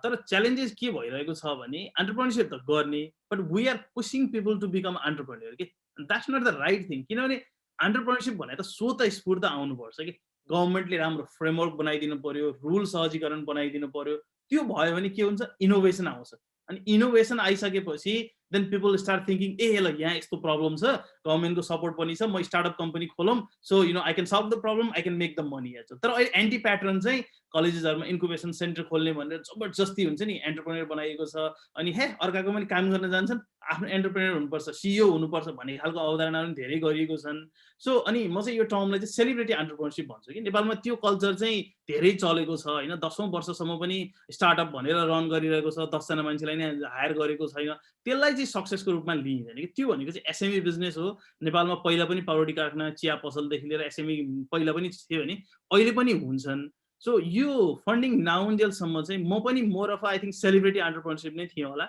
S1: तर च्यालेन्जेस के भइरहेको छ भने एन्टरप्रेन्योरसिप त गर्ने, but we are pushing people to become entrepreneur के, that's not the right thing. किनभने एन्टरप्रेन्योरसिप भने त स्वतस्फूर्त आउनुपर्छ कि, गभर्मेन्टले राम्रो फ्रेमवर्क बनाइदिनु पर्यो, रुल सहजीकरण बनाइदिनु पर्यो। त्यो भयो भने के हुन्छ, इनोभेसन आउँछ। अनि इनोभेसन आइसकेपछि देन पिपल स्टार्ट थिङ्किङ ए ल यहाँ यस्तो प्रब्लम छ, गभर्मेन्टको सपोर्ट पनि छ, म स्टार्टअप कम्पनी खोलौँ, so you know I can solve the problem, I can make the money हेर्छ। तर अहिले एन्टी प्याटर्न चाहिँ कलेजेसहरूमा इन्कुबेसन सेन्टर खोल्ने भनेर जबरजस्ती हुन्छ नि, एन्टरप्रेन्योर बनाइएको छ। अनि हे अर्काको पनि काम गर्न जान्छन्, आफ्नो एन्टरप्रेन्योर हुनुपर्छ, सिइओ हुनुपर्छ भन्ने खालको अवधारणा पनि धेरै गरिएको छन्। सो अनि म चाहिँ यो टर्मलाई चाहिँ सेलिब्रिटी एन्टरप्रेन्योरसिप भन्छु कि नेपालमा त्यो कल्चर चाहिँ धेरै चलेको छ होइन। 10औं वर्षसम्म पनि स्टार्टअप भनेर रन गरिरहेको छ, 10 जना मान्छेलाई नै हायर गरेको छैन, त्यसलाई चाहिँ सक्सेसको रूपमा लिइँदैन कि। त्यो भनेको चाहिँ एसएमई बिजनेस हो। नेपालमा पहिला पनि पाउरोटी कारखाना, चिया पसलदेखि लिएर एसएमई पहिला पनि थियो भने अहिले पनि हुन्छन्। सो यो फन्डिङ नआउन्जेलसम्म चाहिँ म पनि more of I think celebrity entrepreneurship नै थिएँ होला।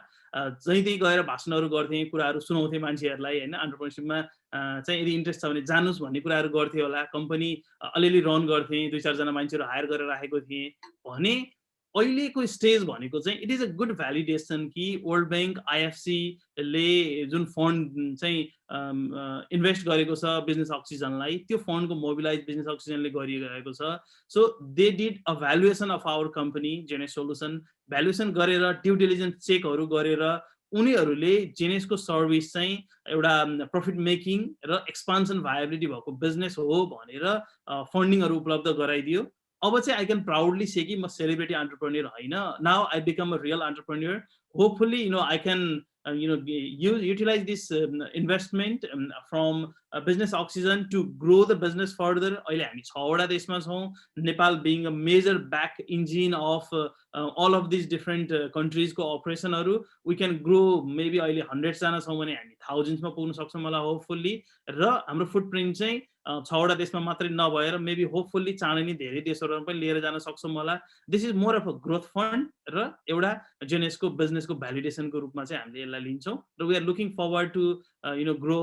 S1: जहीँ त्यहीँ गएर भाषणहरू गर्थेँ, कुराहरू सुनाउँथेँ मान्छेहरूलाई होइन। एन्टरप्रेन्योरसिपमा चाहिँ यदि इन्ट्रेस्ट छ भने जानुस् भन्ने कुराहरू गर्थेँ होला। कम्पनी अलिअलि रन गर्थेँ, 2-4 जना मान्छेहरू हायर गरेर राखेको थिएँ भने अहिलेको स्टेज भनेको चाहिँ it is a good validation कि वर्ल्ड ब्याङ्क, आइएफसीले जुन फन्ड चाहिँ इन्भेस्ट गरेको छ बिजनेस अक्सिजनलाई, त्यो फन्डको मोबिलाइज बिजनेस अक्सिजनले गरिरहेको छ। So they did a valuation of our company Genese solution, valuation गरेर ड्यु डिलिजेन्स चेकहरू गरेर उनीहरूले जेनेसको सर्भिस चाहिँ एउटा प्रफिट मेकिङ र एक्सपान्सन भायबिलिटी भएको बिजनेस हो भनेर फन्डिङहरू उपलब्ध गराइदियो। अब चाहिँ आई क्यान प्राउडली से कि म सेलिब्रिटी एन्टरप्रेन्योर होइन, now I become a real entrepreneur. Hopefully I can utilize this investment from business oxygen to grow the business further। अहिले हामी 6 वटा देशमा छौँ, Nepal being a major back engine of all of these different countries को अपरेसनहरू, we can grow maybe अहिले 100 जना छौँ भने हामी thousands मा पुग्न सक्छौँ होला होपफुल्ली। र हाम्रो फुटप्रिन्ट चाहिँ 6 वटा देशमा मात्रै नभएर मेबी होपफुल्ली चाँडै नै धेरै देशहरूमा पनि लिएर जान सक्छौँ होला। This is more of a growth fund र एउटा जेनेसको बिजनेसको भ्यालिडेसनको रूपमा चाहिँ हामीले यसलाई लिन्छौँ र we are looking forward to grow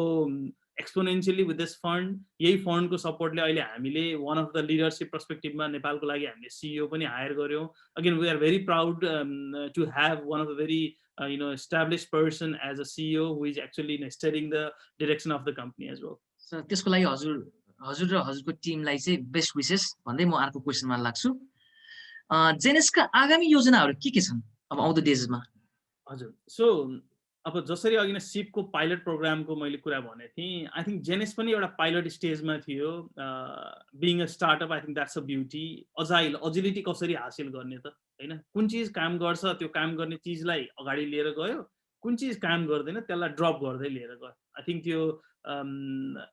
S1: exponentially with this fund. यही फन्डको सपोर्टले अहिले हामीले वान अफ द लिडरसिप पर्सपेक्टिभमा नेपालको लागि हामीले सिइओ पनि हायर गर्यौँ। Again we are very proud to have one of the very established person as a CEO who is actually steering the direction of the company as well।
S2: Sir त्यसको लागि हजुर र हजुरको टिमलाई चाहिँ बेस्ट विशेष भन्दै म अर्को क्वेसनमा लाग्छु। जेनेसका आगामी योजनाहरू के छन् अब आउँदो डेजमा?
S1: हजुर, सो अब जसरी अघि नै सिपको पाइलट प्रोग्रामको मैले कुरा भनेको थिएँ, आई थिङ्क जेनेस पनि एउटा पाइलट स्टेजमा थियो। Being a startup I think that's a beauty. Agility कसरी हासिल गर्ने त होइन, कुन चिज काम गर्छ त्यो काम गर्ने चिजलाई अगाडि लिएर गयो, कुन चिज काम गर्दैन त्यसलाई ड्रप गर्दै लिएर गयो। आई थिङ्क त्यो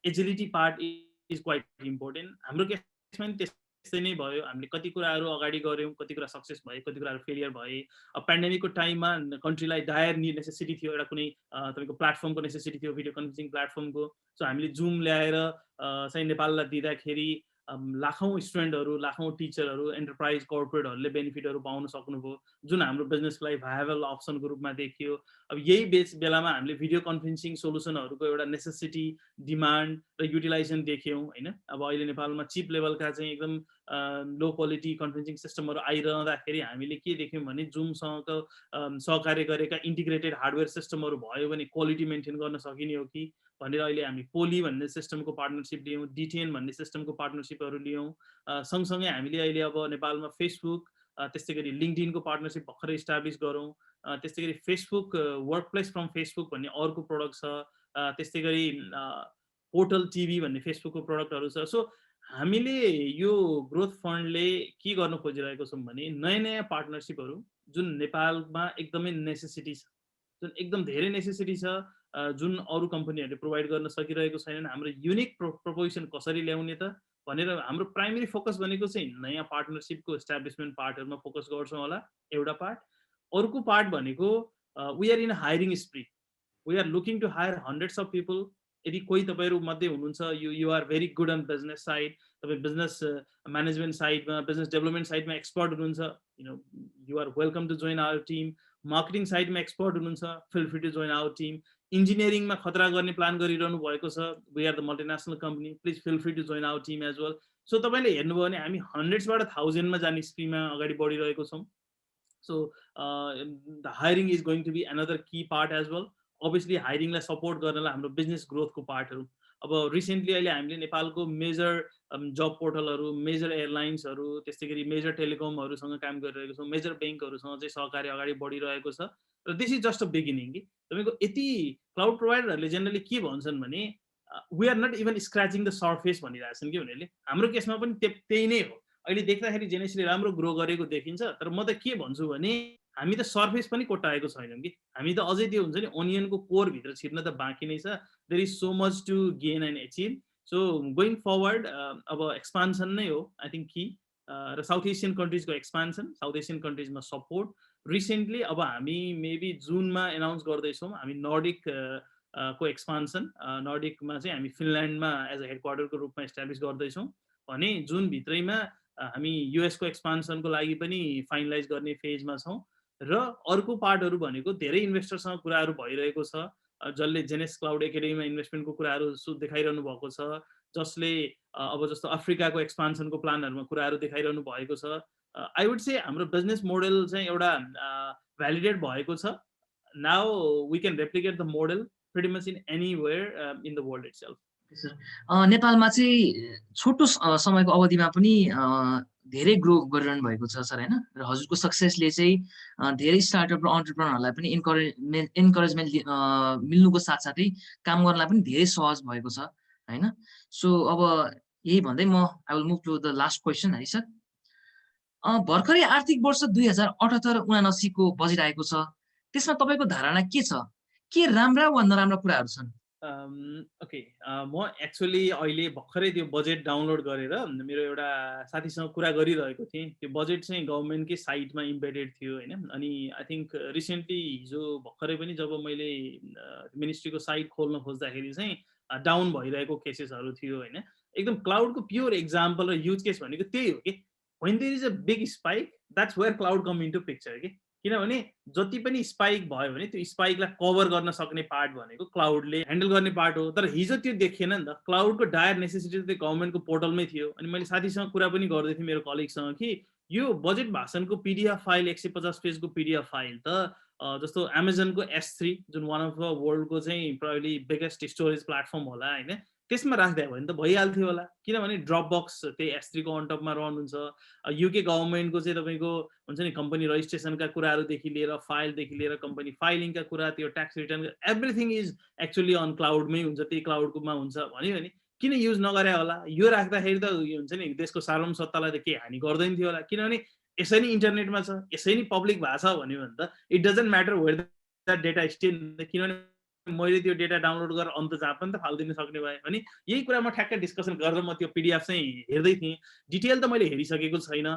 S1: agility part is quite important. हाम्रो केसमा पनि त्यस्तै नै भयो। हामीले कति कुराहरू अगाडि गऱ्यौँ, कति कुरा सक्सेस भए, कति कुराहरू फेलियर भए। अब पेन्डेमिकको टाइममा कन्ट्रीलाई डायर नेसेसिटी थियो, एउटा कुनै तपाईँको प्लेटफर्मको नेसेसिटी थियो, भिडियो कन्फरेन्सिङ प्लेटफर्मको। सो हामीले जुम ल्याएर चाहिँ नेपाललाई दिँदाखेरि लाखौँ स्टुडेन्टहरू, लाखौँ टिचरहरू, एन्टरप्राइज कर्पोरेटहरूले बेनिफिटहरू पाउन सक्नुभयो, जुन हाम्रो बिजनेसको लागि भायबल अप्सनको रूपमा देखियो। अब यही बेलामा हामीले भिडियो कन्फरेन्सिङ सोल्युसनहरूको एउटा नेसेसिटी, डिमान्ड र युटिलाइजेसन देख्यौँ होइन। अब अहिले नेपालमा चिप लेभलका चाहिँ एकदम लो क्वालिटी कन्फरेन्सिङ सिस्टमहरू आइरहँदाखेरि हामीले के देख्यौँ भने जुमसँग सहकार्य गरेका इन्टिग्रेटेड हार्डवेयर सिस्टमहरू भयो भने क्वालिटी मेन्टेन गर्न सकिने हो कि भनेर अहिले हामी पोली भन्ने सिस्टमको पार्टनरसिप लियौँ, डिटिएन भन्ने सिस्टमको पार्टनरसिपहरू लियौँ। सँगसँगै हामीले अहिले अब नेपालमा फेसबुक, त्यस्तै गरी लिङ्कडिनको पार्टनरसिप भर्खरै इस्टाब्लिस गरौँ। त्यस्तै गरी Facebook work place from Facebook भन्ने अर्को प्रडक्ट छ। त्यस्तै गरी पोर्टल टिभी भन्ने फेसबुकको प्रडक्टहरू छ। सो हामीले यो ग्रोथ फन्डले के गर्न खोजिरहेको छौँ भने नयाँ नयाँ पार्टनरसिपहरू जुन नेपालमा एकदमै नेसेसिटी छ, जुन एकदम धेरै नेसेसिटी छ, जुन अरू कम्पनीहरूले प्रोभाइड गर्न सकिरहेको छैनन्। हाम्रो युनिक प्रोपोजिसन कसरी ल्याउने त भनेर हाम्रो प्राइमेरी फोकस भनेको चाहिँ नयाँ पार्टनरसिपको इस्टाब्लिसमेन्ट पार्टहरूमा फोकस गर्छौँ होला, एउटा पार्ट। अर्को पार्ट भनेको we are in a hiring spree. We are looking to hire hundreds of people. यदि कोही तपाईँहरू मध्ये हुनुहुन्छ, you are very good on business side, तपाईँ बिजनेस म्यानेजमेन्ट साइडमा, बिजनेस डेभलपमेन्ट साइडमा एक्सपर्ट हुनुहुन्छ, you are welcome to join our team. Marketing साइडमा एक्सपर्ट हुनुहुन्छ, feel free to join our team. इन्जिनियरिङमा खतरा गर्ने प्लान गरिरहनु भएको छ, we are the multinational company, please feel free to join our team as well. So तपाईँले हेर्नुभयो भने हामी हन्ड्रेड्सबाट थाउजन्डमा जाने स्प्रीमा अगाडि बढिरहेको छौँ। So the hiring is going to be another key part as well. Obviously हायरिङलाई सपोर्ट गर्नलाई हाम्रो बिजनेस ग्रोथको पार्टहरू, अब रिसेन्टली अहिले हामीले नेपालको मेजर जब पोर्टलहरू, मेजर एयरलाइन्सहरू, त्यस्तै गरी मेजर टेलिकमहरूसँग काम गरिरहेको छौँ, मेजर ब्याङ्कहरूसँग चाहिँ सहकार्य अगाडि बढिरहेको छ। र this is just a beginning कि तपाईँको यति क्लाउड प्रोभाइडरहरूले जेनरली के भन्छन् भने we are not even scratching the surface भनिरहेछन् कि उनीहरूले। हाम्रो केसमा पनि त्यही नै हो। अहिले देख्दाखेरि जेनेसले राम्रो ग्रो गरेको देखिन्छ, तर म त के भन्छु भने हामी त सर्फेस पनि कोट्टाएको छैनौँ कि, हामी त अझै त्यो हुन्छ नि अनियनको कोरभित्र छिर्न त बाँकी नै छ। There is so much to gain and achieve. So going forward अब एक्सपान्सन नै हो आई थिङ्क कि, र साउथ एसियन कन्ट्रिजको एक्सपान्सन, साउथ एसियन कन्ट्रिजमा सपोर्ट। रिसेन्टली अब हामी मेबी जुनमा एनाउन्स गर्दैछौँ हामी नर्डिक को एक्सपान्सन। नर्डिकमा चाहिँ हामी फिनल्यान्डमा एज अ हेडक्वार्टरको रूपमा इस्टाब्लिस गर्दैछौँ भने जुन भित्रैमा हामी युएसको एक्सपान्सनको लागि पनि फाइनलाइज गर्ने फेजमा छौँ र अर्को पार्टहरू भनेको धेरै इन्भेस्टरसँग कुराहरू भइरहेको छ जसले जेनेस क्लाउड एकाडेमीमा इन्भेस्टमेन्टको कुराहरू देखाइरहनु भएको छ जसले अब जस्तो अफ्रिकाको एक्सपान्सनको प्लानहरूमा कुराहरू देखाइरहनु भएको छ आई वुड से हाम्रो बिजनेस मोडल चाहिँ एउटा भ्यालिडेट भएको छ now we can replicate the model pretty much in anywhere in the world itself.
S2: नेपालमा चाहिँ छोटो समयको अवधिमा पनि धेरै ग्रो गरिरहनु भएको छ सर हैन र हजुरको सक्सेसले चाहिँ धेरै स्टार्टअप र एन्टरप्रेन्योरहरूलाई पनि इन्करेजमेन्ट मिल्नुको साथसाथै काम गर्नलाई पनि धेरै सहज भएको छ हैन सो अब यही भन्दै म I will move to the last question है सर भर्खरै आर्थिक वर्ष 2078-79 को बजेट आएको छ त्यसमा तपाईको धारणा के राम्रा वा नराम्रा कुराहरू छन्
S1: ओके म एक्चुअली अहिले भर्खरै त्यो बजेट डाउनलोड गरेर मेरो एउटा साथीसँग कुरा गरिरहेको थिएँ त्यो बजेट चाहिँ गभर्मेन्टकै साइटमा इम्बेडेड थियो हैन अनि आई थिंक रिसेन्टली हिजो भर्खरै पनि जब मैले मिनिस्ट्रीको साइट खोल्न खोज्दाखेरि चाहिँ डाउन भइरहेको केसेसहरू थियो हैन एकदम क्लाउडको प्योर एक्जाम्पल र युज केस भनेको त्यही हो कि when there is a big spike that's where cloud come into picture के किनभने जति पनि स्पाइक भयो भने त्यो स्पाइकलाई कभर गर्न सक्ने पार्ट भनेको क्लाउडले ह्यान्डल गर्ने पार्ट हो तर हिजो त्यो देखिएन नि त क्लाउडको डायर नेसेसिटी त गभर्नमेन्टको पोर्टलमै थियो अनि मैले साथीसँग कुरा पनि गर्दै थिएँ मेरो कलिगसँग कि यो बजेट भाषणको पीडीएफ फाइल 150 पेजको पीडीएफ फाइल त जस्तो अमेजनको S3 जुन वान अफ द वर्ल्डको चाहिँ प्रोबब्ली बिगेस्ट स्टोरेज प्लेटफर्म होला हैन त्यसमा राख्दै भने त भइहाल्थ्यो होला किनभने ड्रप बक्स त्यही S3 को अन टपमा रन हुन्छ युके गभर्नमेन्टको चाहिँ तपाईको हुन्छ नि कम्पनी रजिस्ट्रेसनका कुराहरूदेखि लिएर फाइलदेखि लिएर कम्पनी फाइलिङका कुरा त्यो tax return everything is actually on क्लाउडमै हुन्छ त्यही क्लाउडकोमा हुन्छ भन्यो भने किन युज नगरे होला यो राख्दाखेरि त हुन्छ नि देशको सार्वभौम सत्तालाई त के हानि गर्दैन थियो होला किनभने यसै नि इन्टरनेटमा छ यसै नि पब्लिक भएको छ भन्यो भने त it doesn't matter where the data stay किनभने मैले त्यो डेटा डाउनलोड गरेर अन्त जहाँ पनि त फाल्दिन सक्ने भए अनि यही कुरा म ठ्याक्कै डिस्कसन गरेर म त्यो पीडीएफ चाहिँ हेर्दै थिएँ डिटेल त मैले हेरिसकेको छैन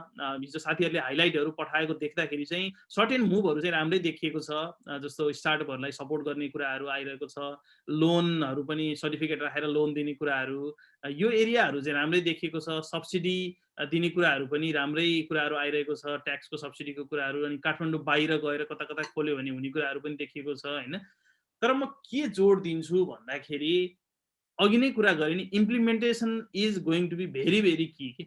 S1: हिजो साथीहरूले हाइलाइटहरू पठाएको देख्दाखेरि चाहिँ सर्टेन मुभहरू चाहिँ राम्रै देखिएको छ जस्तो स्टार्टअपहरूलाई सपोर्ट गर्ने कुराहरू आइरहेको छ लोनहरू पनि सर्टिफिकेट राखेर लोन दिने कुराहरू यो एरियाहरू चाहिँ राम्रै देखिएको छ सब्सिडी दिने कुराहरू पनि राम्रै कुराहरू आइरहेको छ ट्याक्सको सब्सिडीको कुराहरू अनि काठमाडौँ बाहिर गएर कता कता खोल्यो भने हुने कुराहरू पनि देखिएको छ हैन तर म के जोड दिन्छु भन्दाखेरि अघि नै कुरा गरे नि implementation is going to be very very key के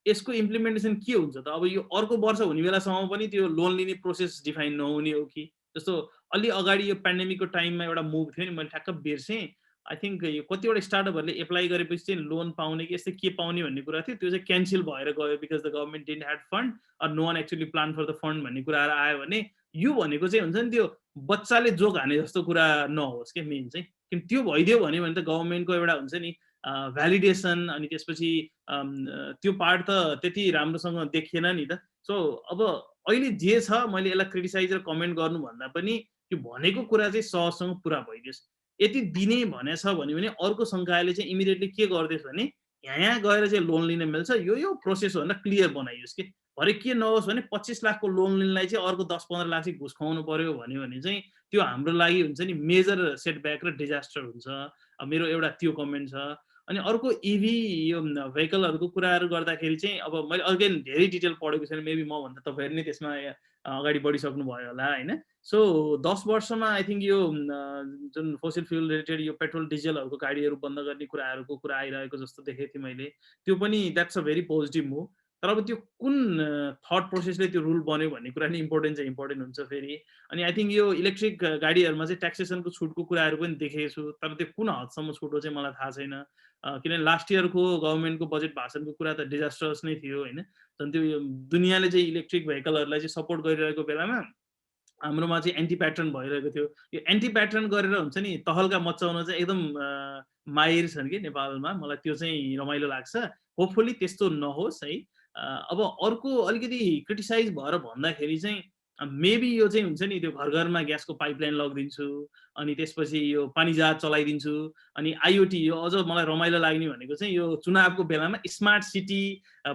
S1: यसको इम्प्लिमेन्टेसन के हुन्छ त अब यो अर्को वर्ष हुने बेलासम्म पनि त्यो लोन लिने प्रोसेस डिफाइन नहुने हो कि जस्तो अलि अगाडि यो पेन्डेमिकको टाइममा एउटा मुभ थियो नि मैले ठ्याक्क बिर्सेँ आई थिंक यो कतिवटा स्टार्टअपहरूले एप्लाई गरेपछि चाहिँ लोन पाउने कि यस्तै के पाउने भन्ने कुरा थियो त्यो चाहिँ क्यान्सल भएर गयो because the government didn't had fund or no one actually plan for the fund भन्ने कुराहरू आयो भने यो भनेको चाहिँ हुन्छ नि त्यो बच्चाले जोक हाने जस्तो कुरा नहोस् कि मेन चाहिँ किन त्यो भइदियो भने त गभर्मेन्टको एउटा हुन्छ नि भ्यालिडेसन अनि त्यसपछि त्यो पार्ट त त्यति राम्रोसँग देखिएन नि त सो अब अहिले जे छ मैले यसलाई क्रिटिसाइज र कमेन्ट गर्नु भन्दा पनि त्यो भनेको कुरा चाहिँ सहजसँग पुरा भइदियोस् यति दिने भनेछ भने अर्को संकायले चाहिँ इमिडिएटली के गर्दैछ भने यहाँ गएर चाहिँ लोन लिन मिल्छ यो प्रोसेस हो भनेर क्लियर बनाइयोस् कि भरे के नहोस् भने 25 लाखको लोन लिनलाई चाहिँ अर्को 10-15 लाख चाहिँ घुस खुवाउनु पर्यो भने चाहिँ त्यो हाम्रो लागि हुन्छ नि मेजर सेटब्याक र डिजास्टर हुन्छ मेरो एउटा त्यो कमेन्ट छ अनि अर्को इभी यो भेहिकलहरूको कुराहरू गर्दाखेरि चाहिँ अब मैले अगेन धेरै डिटेल पढेको छैन मेबी म भन्दा तपाईहरु नै त्यसमा अगाडि बढिसक्नु भयो होला हैन सो 10 वर्षमा आई थिंक यो जुन फोसिल फ्युल रिलेटेड यो पेट्रोल डिजेलहरूको गाडीहरू बन्द गर्ने कुराहरूको कुरा आइरहेको जस्तो देखेको थिएँ मैले त्यो पनि that's a very positive move तर अब त्यो कुन थट प्रोसेसले त्यो रुल बन्यो भन्ने कुरा नि इम्पोर्टेन्ट हुन्छ फेरि अनि आई थिंक यो इलेक्ट्रिक गाडीहरुमा चाहिँ ट्याक्सेसनको छुटको कुराहरू पनि देखेको छु तर त्यो कुन हदसम्म छुट हो चाहिँ मलाई थाहा छैन किनभने लास्ट इयरको गभर्नमेन्टको बजेट भाषणको कुरा त डिजास्टर्स नै थियो हैन जन त्यो दुनियाँले चाहिँ इलेक्ट्रिक भेहिकलहरुलाई चाहिँ सपोर्ट गरिरहेको बेलामा हाम्रोमा चाहिँ एन्टी प्याटर्न भइरहेको थियो यो एन्टी प्याटर्न गरेर हुन्छ नि तहल्का मचाउन चाहिँ एकदम माहिर छन् कि नेपालमा मलाई त्यो चाहिँ रमाइलो लाग्छ होपफुली त्यस्तो नहोस् है अब अर्को अलिकति क्रिटिसाइज भएर भन्दाखेरि चाहिँ मेबी यो चाहिँ हुन्छ नि त्यो घर घरमा ग्यासको पाइपलाइन लगिदिन्छु अनि त्यसपछि यो पानी जहाज चलाइदिन्छु अनि आईओटी यो अझ मलाई रमाइलो लाग्ने भनेको चाहिँ यो चुनावको बेलामा स्मार्ट सिटी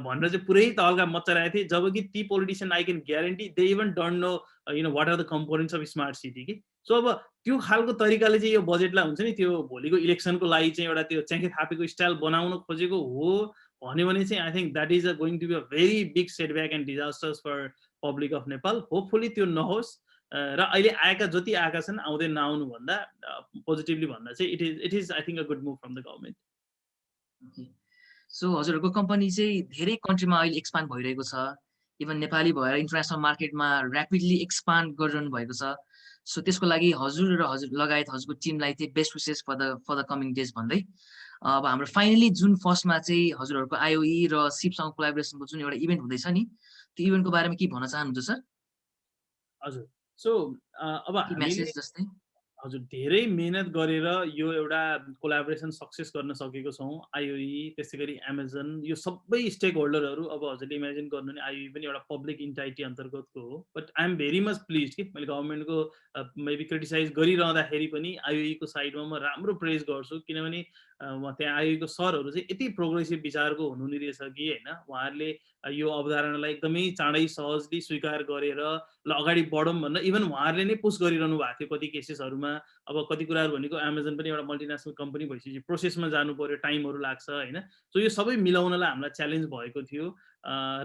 S1: भनेर चाहिँ पुरै तहल्का मचाइरहेको थिए जबकि ती politician I can guarantee they even don't know you know what are the components of smart city कि सो अब त्यो खालको तरिकाले चाहिँ यो बजेटलाई हुन्छ नि त्यो भोलिको इलेक्सनको लागि चाहिँ एउटा त्यो च्याङ्के थापेको स्टाइल बनाउन खोजेको हो भन्यो भने चाहिँ I think that is going to be a very big setback and disasters for public of Nepal. Hopefully त्यो नहोस् र अहिले आएका जति आएका छन् आउँदै नआउनु भन्दा पोजिटिभली भन्दा चाहिँ it is I think a good move from the government.
S2: So हजुरहरूको कम्पनी चाहिँ धेरै कन्ट्रीमा अहिले एक्सपान्ड भइरहेको छ, इभन नेपाली भएर इन्टरनेसनल मार्केटमा ऱ्यापिडली एक्सपान्ड गरिरहनु भएको छ. सो त्यसको लागि हजुर र हजुर लगायत हजुरको टिमलाई चाहिँ best wishes for the coming days भन्दै अब हाम्रो फाइनली जुन 1 चाहिँ हजुरहरूको आइओई र सिपसँग कोलाबोरेसनको जुन एउटा इभेन्ट हुँदैछ नि, त्यो इभेन्टको बारेमा के भन्न चाहनुहुन्छ सर?
S1: हजुर, सो अब हामीले
S2: जस्तै
S1: हजुर धेरै मेहनत गरेर यो एउटा कोलाबोरेसन सक्सेस गर्न सकेको छौँ. आइओई त्यसै गरी एमाजोन यो सबै स्टेक होल्डरहरू, अब हजुरले इमेजिन गर्नु नि आइओई पनि एउटा पब्लिक इन्टाइटी अन्तर्गतको हो. But I am very much please कि मैले गभर्मेन्टको मेबी क्रिटिसाइज गरिरहँदाखेरि पनि आइओईको साइडमा म राम्रो प्रेज गर्छु, किनभने त्यहाँ आइओईको सरहरू चाहिँ यति प्रोग्रेसिभ विचारको हुनुहुने रहेछ कि होइन, उहाँहरूले यो अवधारणालाई एकदमै चाँडै सहजली स्वीकार गरेर ल अगाडि बढौँ भनेर इभन उहाँहरूले नै पुस गरिरहनु भएको थियो कति केसेसहरूमा. अब कति कुराहरू भनेको एमाजोन पनि एउटा मल्टिनेसनल कम्पनी भइसकेपछि प्रोसेसमा जानु पर्यो, टाइमहरू लाग्छ होइन. सो यो सबै मिलाउनलाई हामीलाई च्यालेन्ज भएको थियो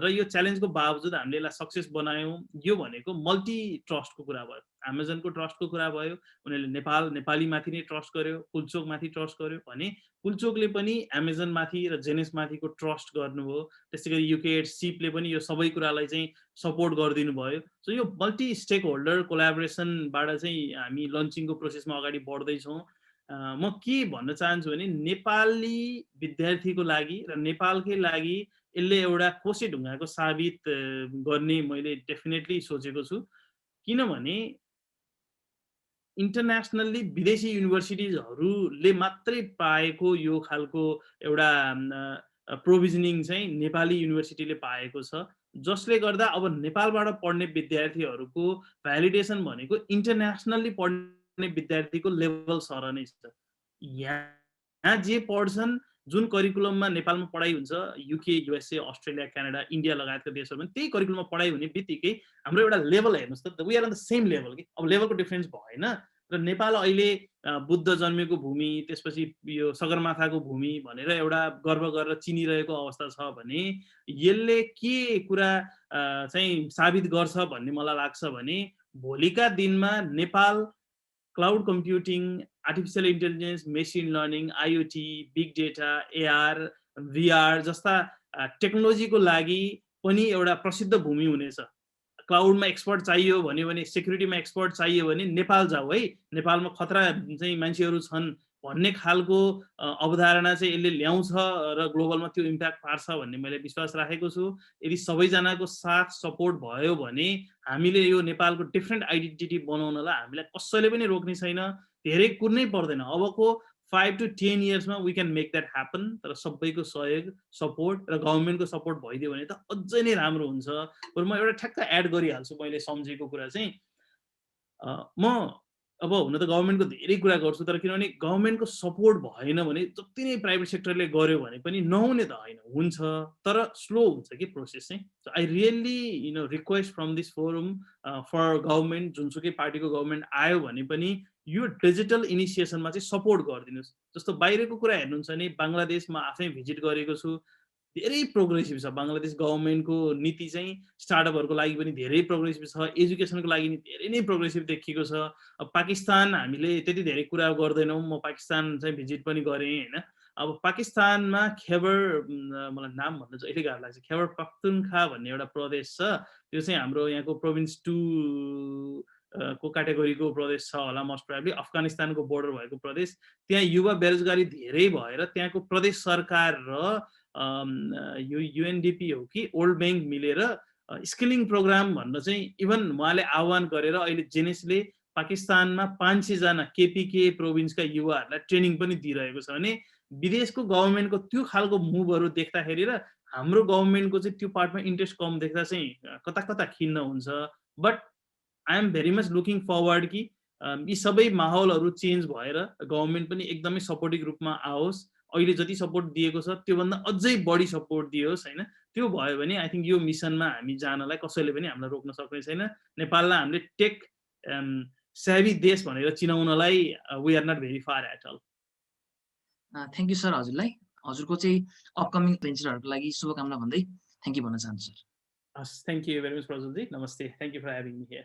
S1: र यो च्यालेन्जको बावजुद हामीले यसलाई सक्सेस बनायौँ. यो भनेको मल्टी ट्रस्टको कुरा भयो, एमाजोनको ट्रस्टको कुरा भयो, उनीहरूले नेपालीमाथि नै ट्रस्ट गर्यो, पुल्चोकमाथि ट्रस्ट गर्यो भने पुल्चोकले पनि एमाजोनमाथि र जेनेसमाथिको ट्रस्ट गर्नुभयो. त्यसै गरी युके सिपले पनि यो सबै कुरालाई चाहिँ सपोर्ट गरिदिनु भयो. सो यो मल्टी स्टेक होल्डर कोलाबोरेसनबाट चाहिँ हामी लन्चिङको प्रोसेसमा अगाडि बढ्दैछौँ. म के भन्न चाहन्छु भने नेपाली विद्यार्थीको लागि र नेपालकै लागि यसले एउटा कोसे ढुङ्गाको साबित गर्ने मैले डेफिनेटली सोचेको छु. किनभने इन्टरनेसनल्ली विदेशी युनिभर्सिटिजहरूले मात्रै पाएको यो खालको एउटा प्रोभिजनिङ चाहिँ नेपाली युनिभर्सिटीले पाएको छ, जसले गर्दा अब नेपालबाट पढ्ने विद्यार्थीहरूको भ्यालिडेसन भनेको इन्टरनेसनल्ली पढ्ने विद्यार्थीको लेभल सर नै छ. यहाँ जे पढ्छन्, जुन करिकुलममा नेपालमा पढाइ हुन्छ, UK USA Australia Canada India लगायतका देशहरूमा त्यही करिकुलममा पढाइ हुने बित्तिकै हाम्रो एउटा लेभल हेर्नुहोस् त, we are on the same level कि. अब लेभलको डिफ्रेन्स भएन र नेपाल अहिले बुद्ध जन्मेको भूमि, त्यसपछि यो सगरमाथाको भूमि भनेर एउटा गर्व गरेर चिनिरहेको अवस्था छ भने यसले के कुरा चाहिँ साबित गर्छ भन्ने मलाई लाग्छ भने भोलिका दिनमा Nepal cloud computing, artificial intelligence, machine learning, IoT, big data, AR, भिआर जस्ता टेक्नोलोजीको लागि पनि एउटा प्रसिद्ध भूमि हुनेछ. क्लाउडमा एक्सपर्ट चाहियो भन्यो भने, सेक्युरिटीमा एक्सपर्ट चाहियो भने नेपाल जाऊ है, नेपालमा खतरा चाहिँ मान्छेहरू छन् भन्ने खालको अवधारणा चाहिँ यसले ल्याउँछ र ग्लोबलमा त्यो इम्प्याक्ट पार्छ भन्ने मैले विश्वास राखेको छु. यदि सबैजनाको साथ सपोर्ट भयो भने हामीले यो नेपालको डिफ्रेन्ट आइडेन्टिटी बनाउनलाई हामीलाई कसैले पनि रोक्ने छैन, धेरै कुर्नै पर्दैन. अबको 5 to 10 इयर्समा we can make that happen. तर सबैको सहयोग, सपोर्ट र गभर्मेन्टको सपोर्ट भइदियो भने त अझै नै राम्रो हुन्छ. बरु म एउटा ठ्याक्क एड गरिहाल्छु मैले सम्झेको कुरा चाहिँ, म अब हुन त गभर्मेन्टको धेरै कुरा गर्छु, तर किनभने गभर्मेन्टको सपोर्ट भएन भने जति नै प्राइभेट सेक्टरले गर्यो भने पनि नहुने त होइन, हुन्छ तर स्लो हुन्छ कि प्रोसेस चाहिँ. So I really request from this forum for government, जुनसुकै पार्टीको गभर्मेन्ट आयो भने पनि यो डिजिटल इनिसिएसनमा चाहिँ सपोर्ट गरिदिनुहोस्. जस्तो बाहिरको कुरा हेर्नुहुन्छ भने बङ्गलादेशमा आफै भिजिट गरेको छु, धेरै प्रोग्रेसिभ छ बङ्गलादेश गभर्मेन्टको नीति चाहिँ. स्टार्टअपहरूको लागि पनि धेरै प्रोग्रेसिभ छ, एजुकेसनको लागि नि धेरै नै प्रोग्रेसिभ देखिएको छ. अब पाकिस्तान हामीले त्यति धेरै कुरा गर्दैनौँ, म पाकिस्तान चाहिँ भिजिट पनि गरेँ होइन. अब पाकिस्तानमा खैबर, मलाई नाम भन्न चाहिँ अहिले गाह्रो लाग्छ, खैबर पख्तुनख्वा भन्ने एउटा प्रदेश छ, त्यो चाहिँ हाम्रो यहाँको प्रोभिन्स 2 को क्याटेगोरीको प्रदेश छ होला मोस्ट प्रोबेबली, अफगानिस्तानको बोर्डर भएको प्रदेश. त्यहाँ युवा बेरोजगारी धेरै भएर त्यहाँको प्रदेश सरकार र यो युएनडिपी हो कि वर्ल्ड ब्याङ्क मिलेर स्किलिङ प्रोग्राम भनेर चाहिँ इभन उहाँले आह्वान गरेर अहिले जेनेसले पाकिस्तानमा 500 जना केपीके प्रोभिन्सका युवाहरूलाई ट्रेनिङ पनि दिइरहेको छ. भने विदेशको गभर्मेन्टको त्यो खालको मुभहरू देख्दाखेरि र हाम्रो गभर्मेन्टको चाहिँ त्यो पार्टमा इन्ट्रेस्ट कम देख्दा चाहिँ कता कता खिन्न हुन्छ. But I am very much looking forward कि यी सबै माहौलहरू चेन्ज भएर गभर्मेन्ट पनि एकदमै सपोर्टिभ रूपमा आओस्. अहिले जति सपोर्ट दिएको छ त्योभन्दा अझै बढी सपोर्ट दियोस् होइन. त्यो भयो भने आई थिङ्क यो मिसनमा हामी जानलाई कसैले पनि हामीलाई रोक्न सक्ने छैन. नेपाललाई हामीले टेक सेभी देश भनेर चिनाउनलाई we are not very far at all.
S2: Thank you sir हजुरलाई. हजुरको चाहिँ अपकमिङ भेन्चरहरूको लागि शुभकामना भन्दै थ्याङ्क यू भन्न चाहन्छु sir.
S1: Thank you very much, Prajwalji. Namaste. Thank you for having me here.